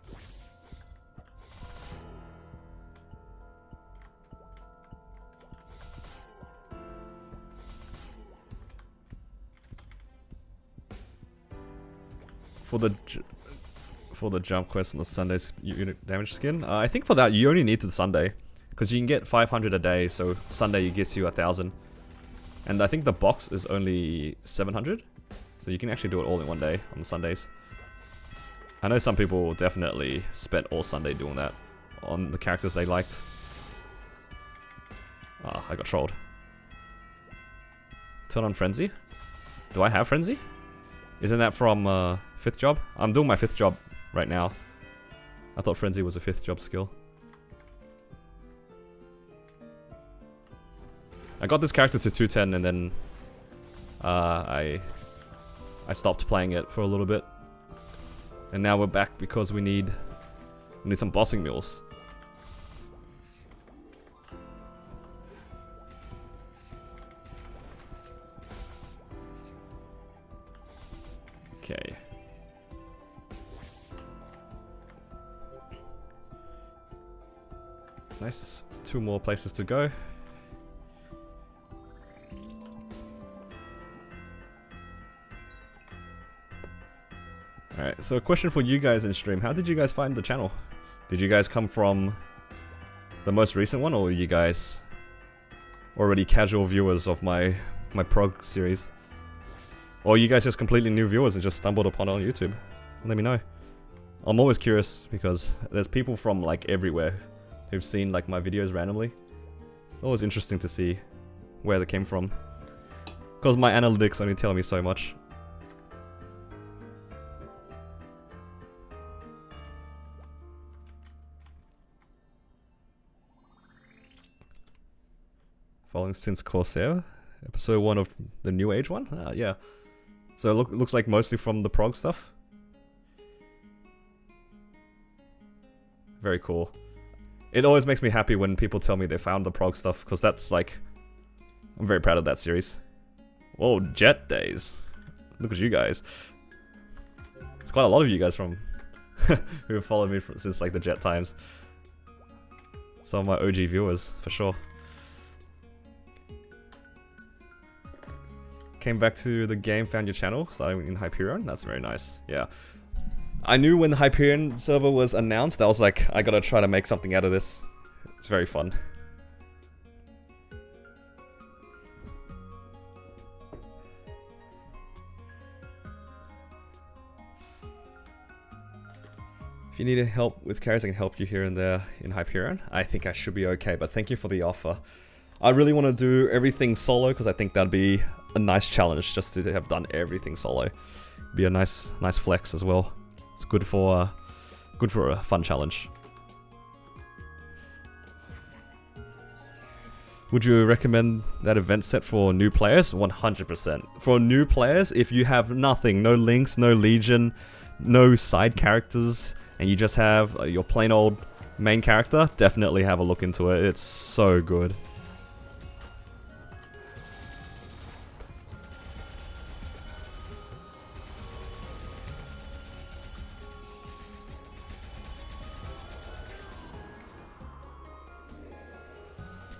For the jump quest on the Sunday's unit damage skin, I think for that you only need the Sunday, because you can get 500 a day, so Sunday gets you 1,000. And I think the box is only 700, so you can actually do it all in one day on the Sundays. I know some people definitely spent all Sunday doing that on the characters they liked. Ah, I got trolled. Turn on Frenzy? Do I have Frenzy? Isn't that from 5th job? I'm doing my 5th job right now. I thought Frenzy was a 5th job skill. I got this character to 210 and then I stopped playing it for a little bit. And now we're back because we need some Bossing Mules. Okay. Nice. 2 more places to go. Alright, so a question for you guys in stream. How did you guys find the channel? Did you guys come from the most recent one, or were you guys already casual viewers of my prog series? Or are you guys just completely new viewers and just stumbled upon it on YouTube? Let me know. I'm always curious because there's people from like everywhere who've seen like my videos randomly. It's always interesting to see where they came from, because my analytics only tell me so much. Following since Corsair, episode 1 of the New Age one? Yeah. So it looks like mostly from the prog stuff. Very cool. It always makes me happy when people tell me they found the prog stuff, because that's like... I'm very proud of that series. Whoa, Jet Days. Look at you guys. There's quite a lot of you guys from... who have followed me since like the Jet times. Some of my OG viewers, for sure. Came back to the game, found your channel, starting in Hyperion. That's very nice. Yeah. I knew when the Hyperion server was announced, I was like, I gotta try to make something out of this. It's very fun. If you need help with carries, I can help you here and there in Hyperion. I think I should be okay, but thank you for the offer. I really want to do everything solo, because I think that'd be a nice challenge, just to have done everything solo. Be a nice flex as well. It's good for a fun challenge. Would you recommend that event set for new players? 100%. For new players, if you have nothing, no links, no legion, no side characters, and you just have your plain old main character, definitely have a look into it. It's so good.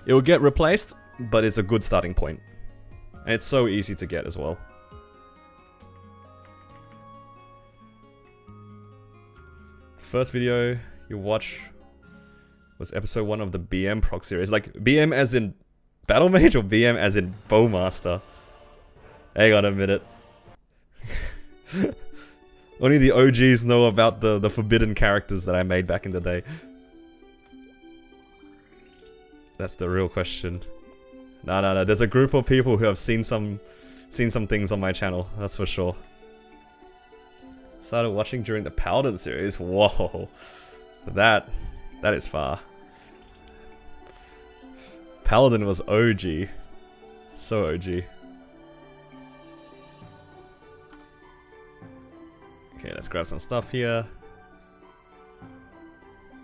It will get replaced, but it's a good starting point. And it's so easy to get as well. The first video you watch was episode 1 of the BM proc series. Like, BM as in Battle Mage or BM as in Bowmaster? Hang on a minute. Only the OGs know about the forbidden characters that I made back in the day. That's the real question. No. There's a group of people who have seen some things on my channel. That's for sure. Started watching during the Paladin series. Whoa, that is far. Paladin was OG, so OG. Okay, let's grab some stuff here.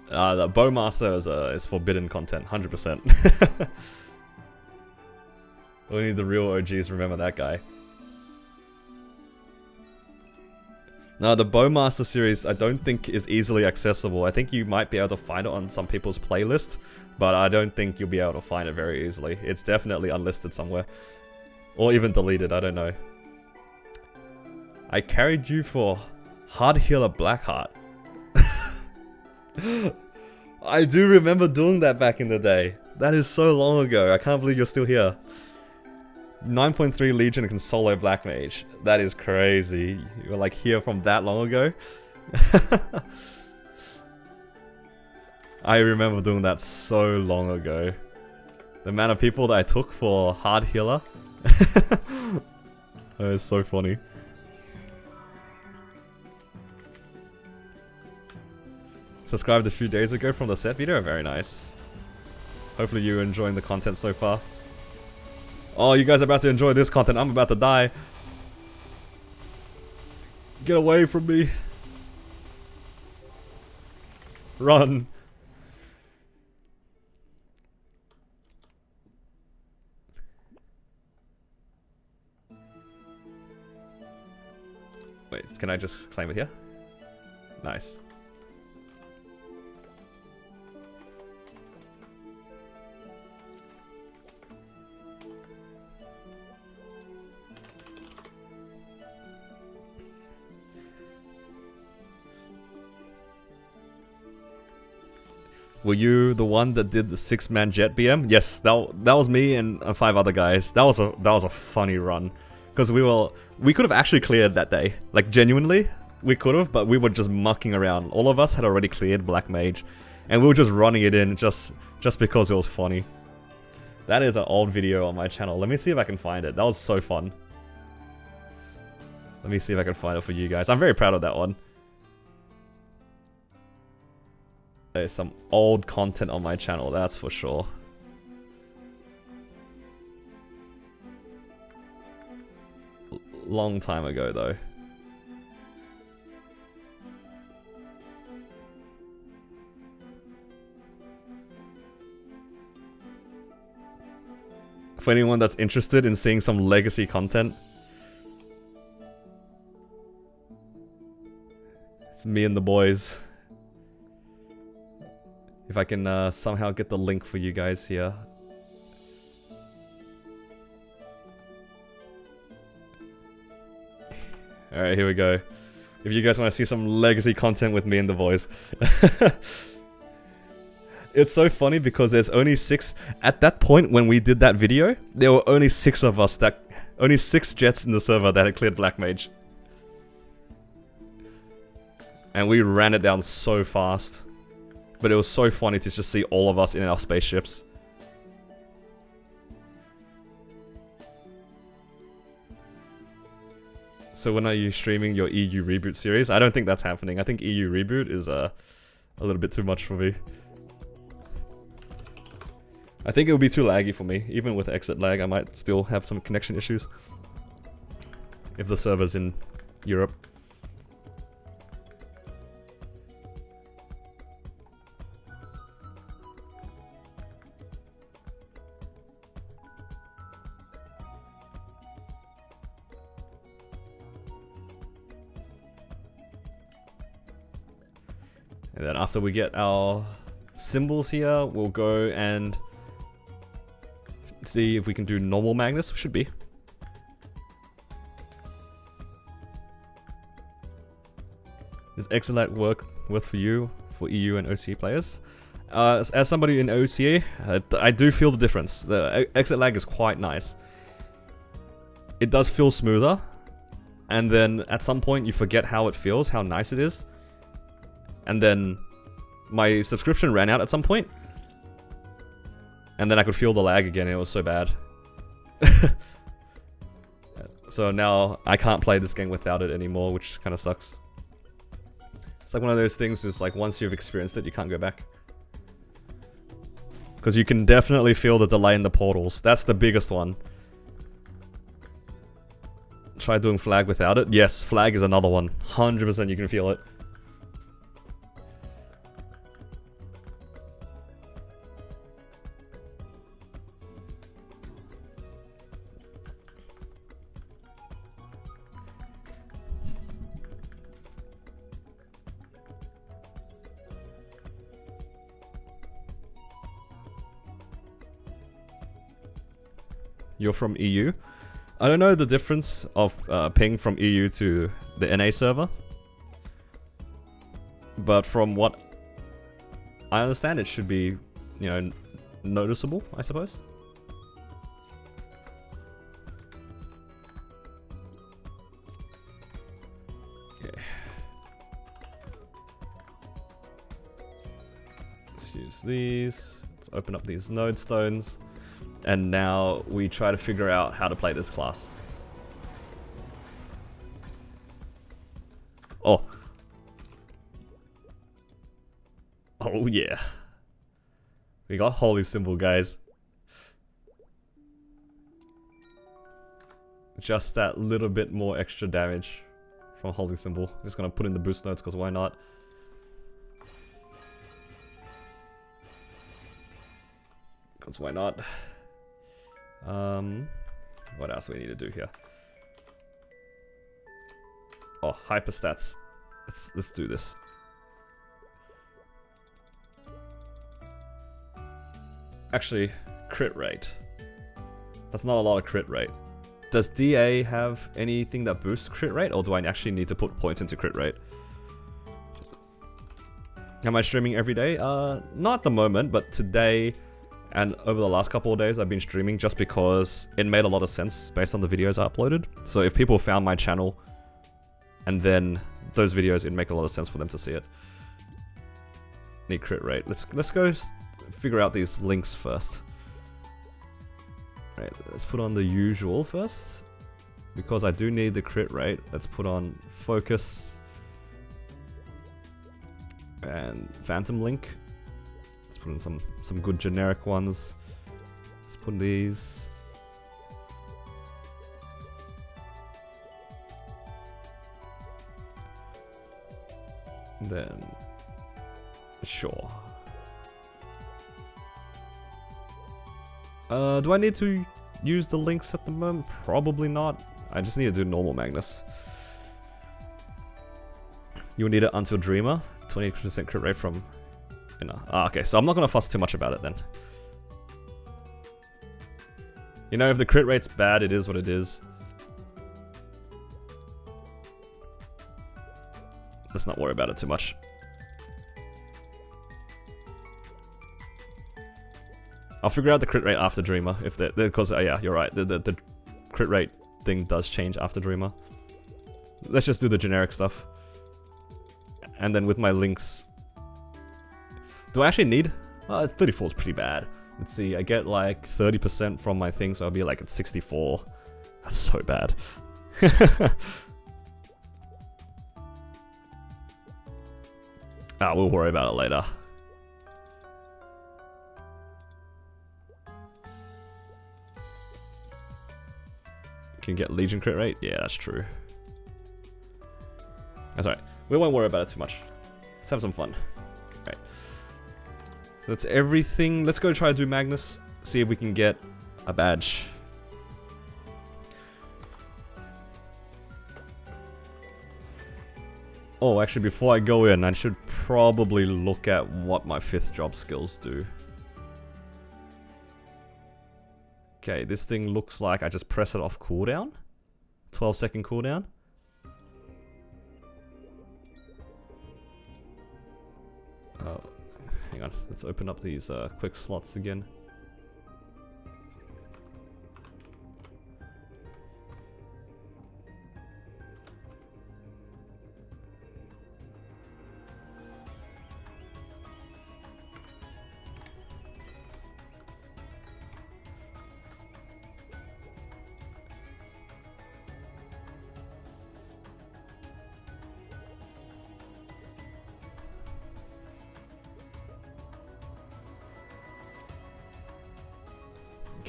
The Bowmaster is forbidden content, 100%. Only the real OGs remember that guy. No, the Bowmaster series I don't think is easily accessible. I think you might be able to find it on some people's playlists, but I don't think you'll be able to find it very easily. It's definitely unlisted somewhere. Or even deleted, I don't know. I carried you for Hard Healer Blackheart. I do remember doing that back in the day. That is so long ago. I can't believe you're still here. 9.3 Legion can solo Black Mage. That is crazy. You were like here from that long ago. I remember doing that so long ago. The amount of people that I took for Hard Healer. That is so funny. Subscribed a few days ago from the set video. Very nice. Hopefully you're enjoying the content so far. Oh, you guys are about to enjoy this content. I'm about to die. Get away from me. Run. Wait, can I just claim it here? Nice. Were you the one that did the 6-man jet BM? Yes, that was me and 5 other guys. That was a funny run, because we could have actually cleared that day. Like genuinely, we could have, but we were just mucking around. All of us had already cleared Black Mage, and we were just running it in just because it was funny. That is an old video on my channel. Let me see if I can find it. That was so fun. Let me see if I can find it for you guys. I'm very proud of that one. There's some old content on my channel, that's for sure. Long time ago, though. For anyone that's interested in seeing some legacy content, it's me and the boys. If I can somehow get the link for you guys here. Alright, here we go. If you guys want to see some legacy content with me and the boys. It's so funny because there's only 6... At that point when we did that video, there were only 6 of us that... Only 6 jets in the server that had cleared Black Mage. And we ran it down so fast. But it was so funny to just see all of us in our spaceships. So when are you streaming your EU Reboot series? I don't think that's happening. I think EU Reboot is a little bit too much for me. I think it would be too laggy for me. Even with exit lag, I might still have some connection issues. If the server's in Europe. And then after we get our symbols here, we'll go and see if we can do normal Magnus. Should be. Is Exilite worth for you, for EU and OCE players? As somebody in OCE, I do feel the difference. The exit lag is quite nice. It does feel smoother, and then at some point you forget how it feels, how nice it is. And then my subscription ran out at some point. And then I could feel the lag again, and it was so bad. So now I can't play this game without it anymore, which kind of sucks. It's like one of those things, is like once you've experienced it, you can't go back. Because you can definitely feel the delay in the portals. That's the biggest one. Try doing flag without it. Yes, flag is another one. 100% you can feel it. You're from EU? I don't know the difference of ping from EU to the NA server. But from what I understand, it should be, you know, noticeable, I suppose. Okay. Let's use these. Let's open up these node stones. And now we try to figure out how to play this class. Oh. Oh yeah. We got holy symbol, guys. Just that little bit more extra damage from holy symbol. Just gonna put in the boost notes because why not? Because why not? What else do we need to do here? Oh, hyper stats. Let's do this. Actually, crit rate. That's not a lot of crit rate. Does DA have anything that boosts crit rate, or do I actually need to put points into crit rate? Am I streaming every day? Not at the moment, but today and over the last couple of days I've been streaming just because it made a lot of sense based on the videos I uploaded. So if people found my channel and then those videos, it'd make a lot of sense for them to see it. Need crit rate. Let's go figure out these links first. Right, let's put on the usual first. Because I do need the crit rate, let's put on focus and phantom link. Let's put in some good generic ones. Let's put in these. Then sure. Do I need to use the links at the moment? Probably not. I just need to do normal Magnus. You'll need it until Dreamer. 20% crit rate from... You know. Okay, so I'm not going to fuss too much about it then. You know, if the crit rate's bad, it is what it is. Let's not worry about it too much. I'll figure out the crit rate after Dreamer, if because yeah, you're right. The crit rate thing does change after Dreamer. Let's just do the generic stuff, and then with my links, do I actually need? 34 is pretty bad. Let's see, I get like 30% from my thing, so I'll be like at 64. That's so bad. We'll worry about it later. Can you get Legion crit rate? Yeah, that's true. That's alright. We won't worry about it too much. Let's have some fun. Okay. So that's everything. Let's go try to do Magnus. See if we can get a badge. Oh, actually, before I go in, I should probably look at what my 5th job skills do. Okay, this thing looks like I just press it off cooldown. 12-second cooldown. Hang on, let's open up these quick slots again.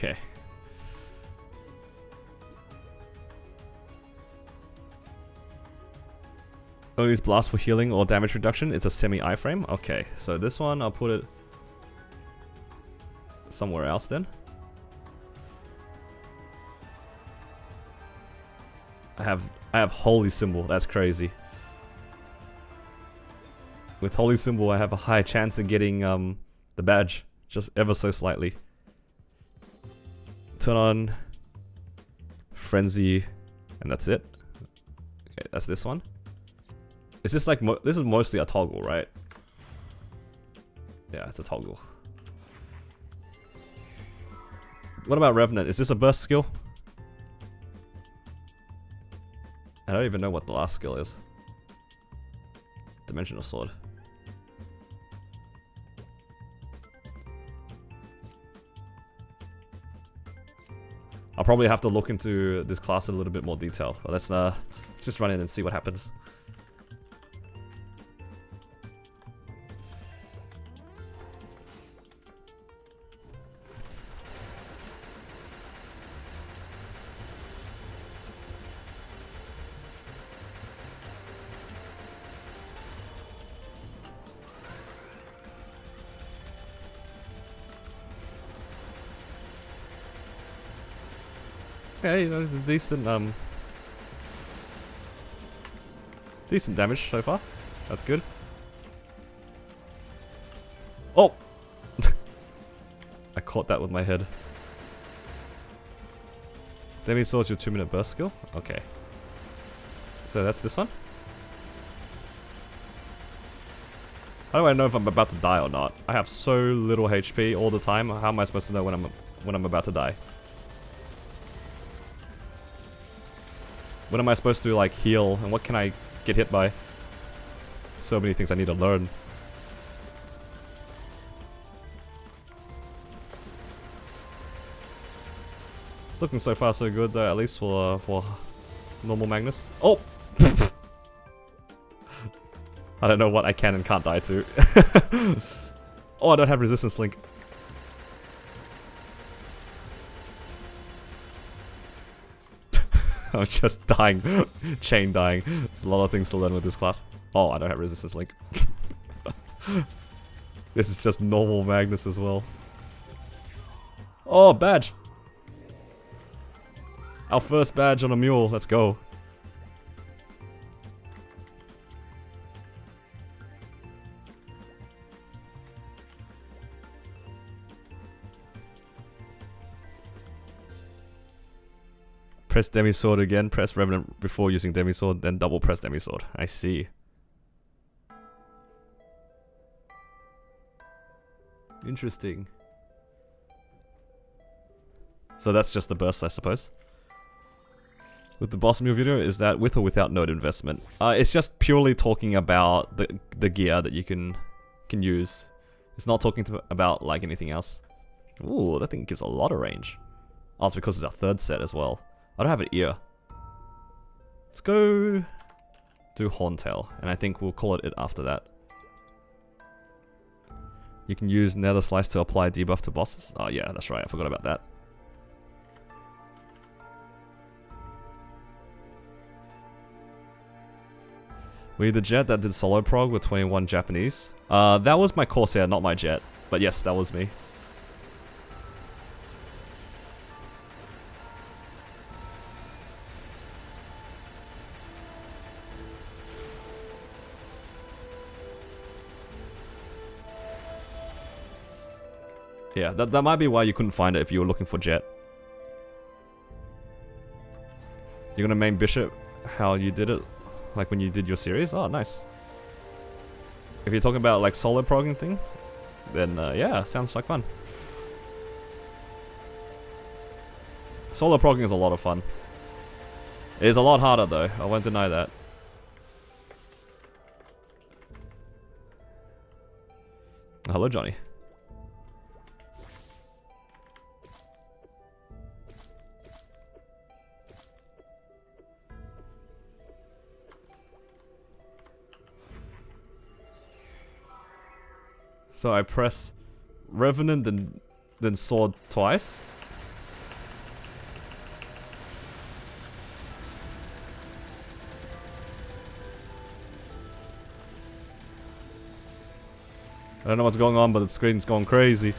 Okay. Only use blast for healing or damage reduction. It's a semi-iframe. Okay, so this one I'll put it somewhere else then. I have Holy Symbol. That's crazy. With Holy Symbol, I have a high chance of getting the badge, just ever so slightly. Turn on Frenzy, and that's it. Okay, that's this one. Is this like this is mostly a toggle, right? Yeah, it's a toggle. What about Revenant? Is this a burst skill? I don't even know what the last skill is. Dimensional Sword. I'll probably have to look into this class in a little bit more detail. But let's just run in and see what happens. Okay, that was a decent damage so far. That's good. Oh! I caught that with my head. Demi Sword's your 2-minute burst skill? Okay. So that's this one? How do I know if I'm about to die or not? I have so little HP all the time. How am I supposed to know when I'm about to die? When am I supposed to like heal, and what can I get hit by? So many things I need to learn. It's looking so far so good though, at least for normal Magnus. Oh! I don't know what I can and can't die to. Oh, I don't have resistance link. I'm just dying. Chain dying. There's a lot of things to learn with this class. Oh, I don't have resistance link. This is just normal Magnus as well. Oh, badge! Our first badge on a mule. Let's go. Press Demi Sword again, press Revenant before using Demi Sword, then double press Demi Sword. I see. Interesting. So that's just the burst, I suppose. With the Bossing Mules video, is that with or without node investment? It's just purely talking about the gear that you can use. It's not talking about like anything else. Ooh, that thing gives a lot of range. Oh, it's because it's our third set as well. I don't have an ear. Let's go do Horntail, and I think we'll call it after that. You can use Nether Slice to apply debuff to bosses. Oh yeah, that's right, I forgot about that. Were you the jet that did solo prog with 21 Japanese? That was my Corsair, not my jet. But yes, that was me. Yeah, that might be why you couldn't find it if you were looking for jet. You're gonna main bishop how you did it, like when you did your series? Oh, nice. If you're talking about like solo progging thing, then yeah, sounds like fun. Solo progging is a lot of fun. It is a lot harder though, I won't deny that. Hello, Johnny. So I press Revenant then Sword twice. don't know what's going on, but the screen's going crazy.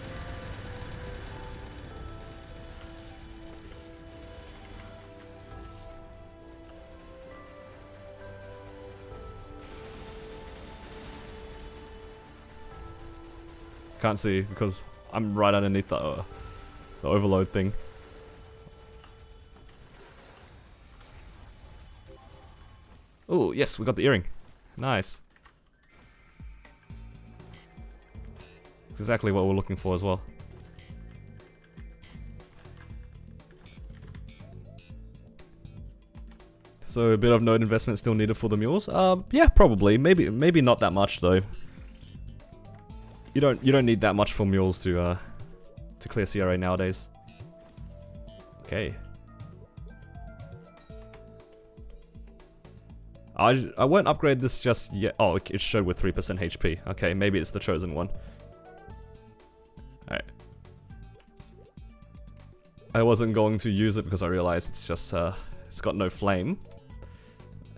Can't see because I'm right underneath the overload thing. Oh, yes, we got the earring. Nice. It's exactly what we're looking for as well. So a bit of node investment still needed for the mules? Yeah, probably. Maybe not that much though. You don't need that much for mules to clear CRA nowadays. Okay. I won't upgrade this just yet. Oh, it showed with 3% HP. Okay, maybe it's the chosen one. Alright. I wasn't going to use it because I realized it's just it's got no flame.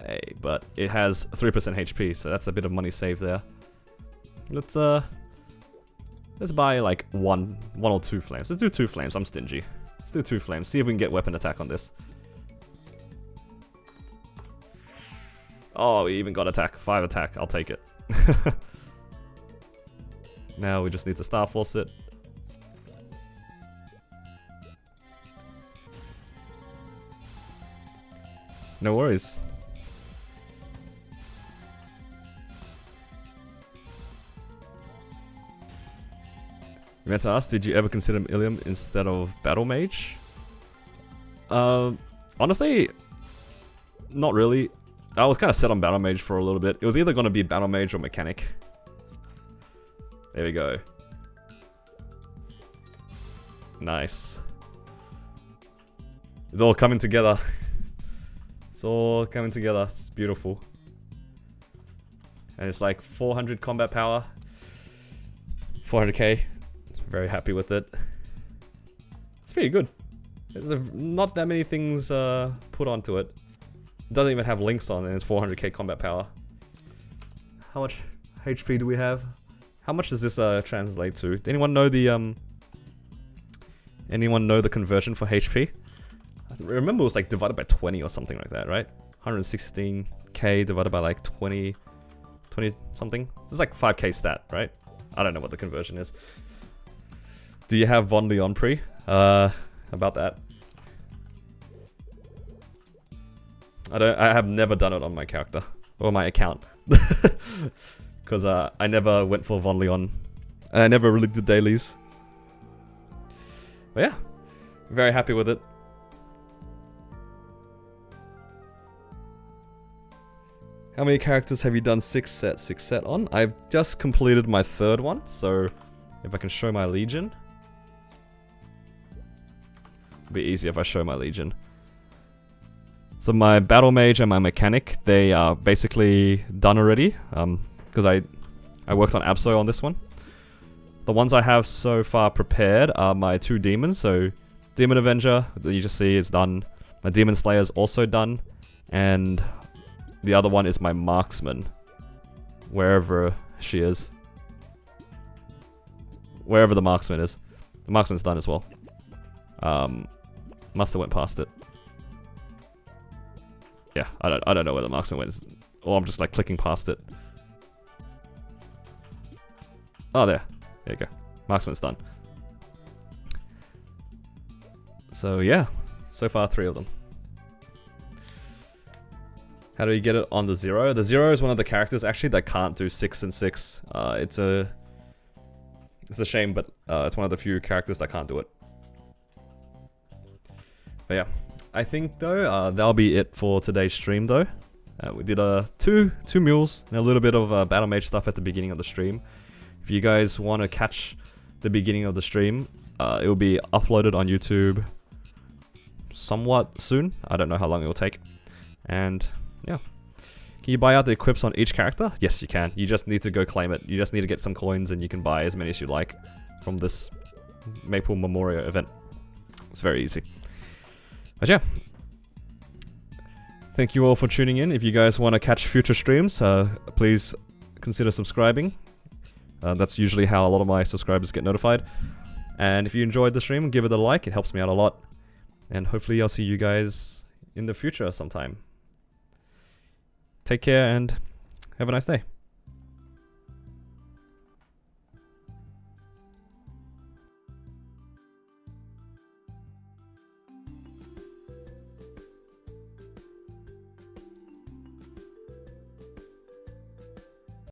Hey, but it has 3% HP, so that's a bit of money saved there. Let's buy like one or two flames. Let's do 2 flames. I'm stingy. Let's do 2 flames. See if we can get weapon attack on this. Oh, we even got attack. 5 attack. I'll take it. Now we just need to Star Force it. No worries. You meant to ask, did you ever consider Ilium instead of Battle Mage? Honestly, not really. I was kind of set on Battle Mage for a little bit. It was either going to be Battle Mage or Mechanic. There we go. Nice. It's all coming together. It's all coming together. It's beautiful. And it's like 400 combat power. 400k. Very happy with it. It's pretty good. There's not that many things put onto it. It doesn't even have links on, and it's 400k combat power. How much HP do we have? How much does this translate to? Does anyone know the conversion for HP? I remember it was like divided by 20 or something like that, right? 116k divided by like 20 something. It's like 5k stat, right? I don't know what the conversion is. Do you have Von Leon pre? About that. I have never done it on my character. Or my account. Because I never went for Von Leon. And I never really did dailies. But yeah. Very happy with it. How many characters have you done 6 set on? I've just completed my 3rd one. So if I can show my Legion. It'll be easy if I show my Legion. So my Battle Mage and my Mechanic, they are basically done already. Because I worked on Absol on this one. The ones I have so far prepared are my 2 demons. So Demon Avenger, that you just see, is done. My Demon Slayer is also done. And the other one is my Marksman. Wherever she is. Wherever the Marksman is. The Marksman's done as well. Must have went past it. Yeah, I don't know where the Marksman went. Or I'm just like clicking past it. Oh, there. There you go. Marksman's done. So yeah, so far 3 of them. How do you get it on the 0? The 0 is one of the characters actually that can't do 6 and 6. It's a shame, but it's one of the few characters that can't do it. But yeah, I think though that'll be it for today's stream though. We did two mules and a little bit of Battle Mage stuff at the beginning of the stream. If you guys want to catch the beginning of the stream, it will be uploaded on YouTube somewhat soon. I don't know how long it will take. And yeah. Can you buy out the equips on each character? Yes, you can. You just need to go claim it. You just need to get some coins and you can buy as many as you like from this Maple Memorial event. It's very easy. But yeah. Thank you all for tuning in. If you guys want to catch future streams, please consider subscribing. That's usually how a lot of my subscribers get notified. And if you enjoyed the stream, give it a like. It helps me out a lot. And hopefully I'll see you guys in the future sometime. Take care and have a nice day.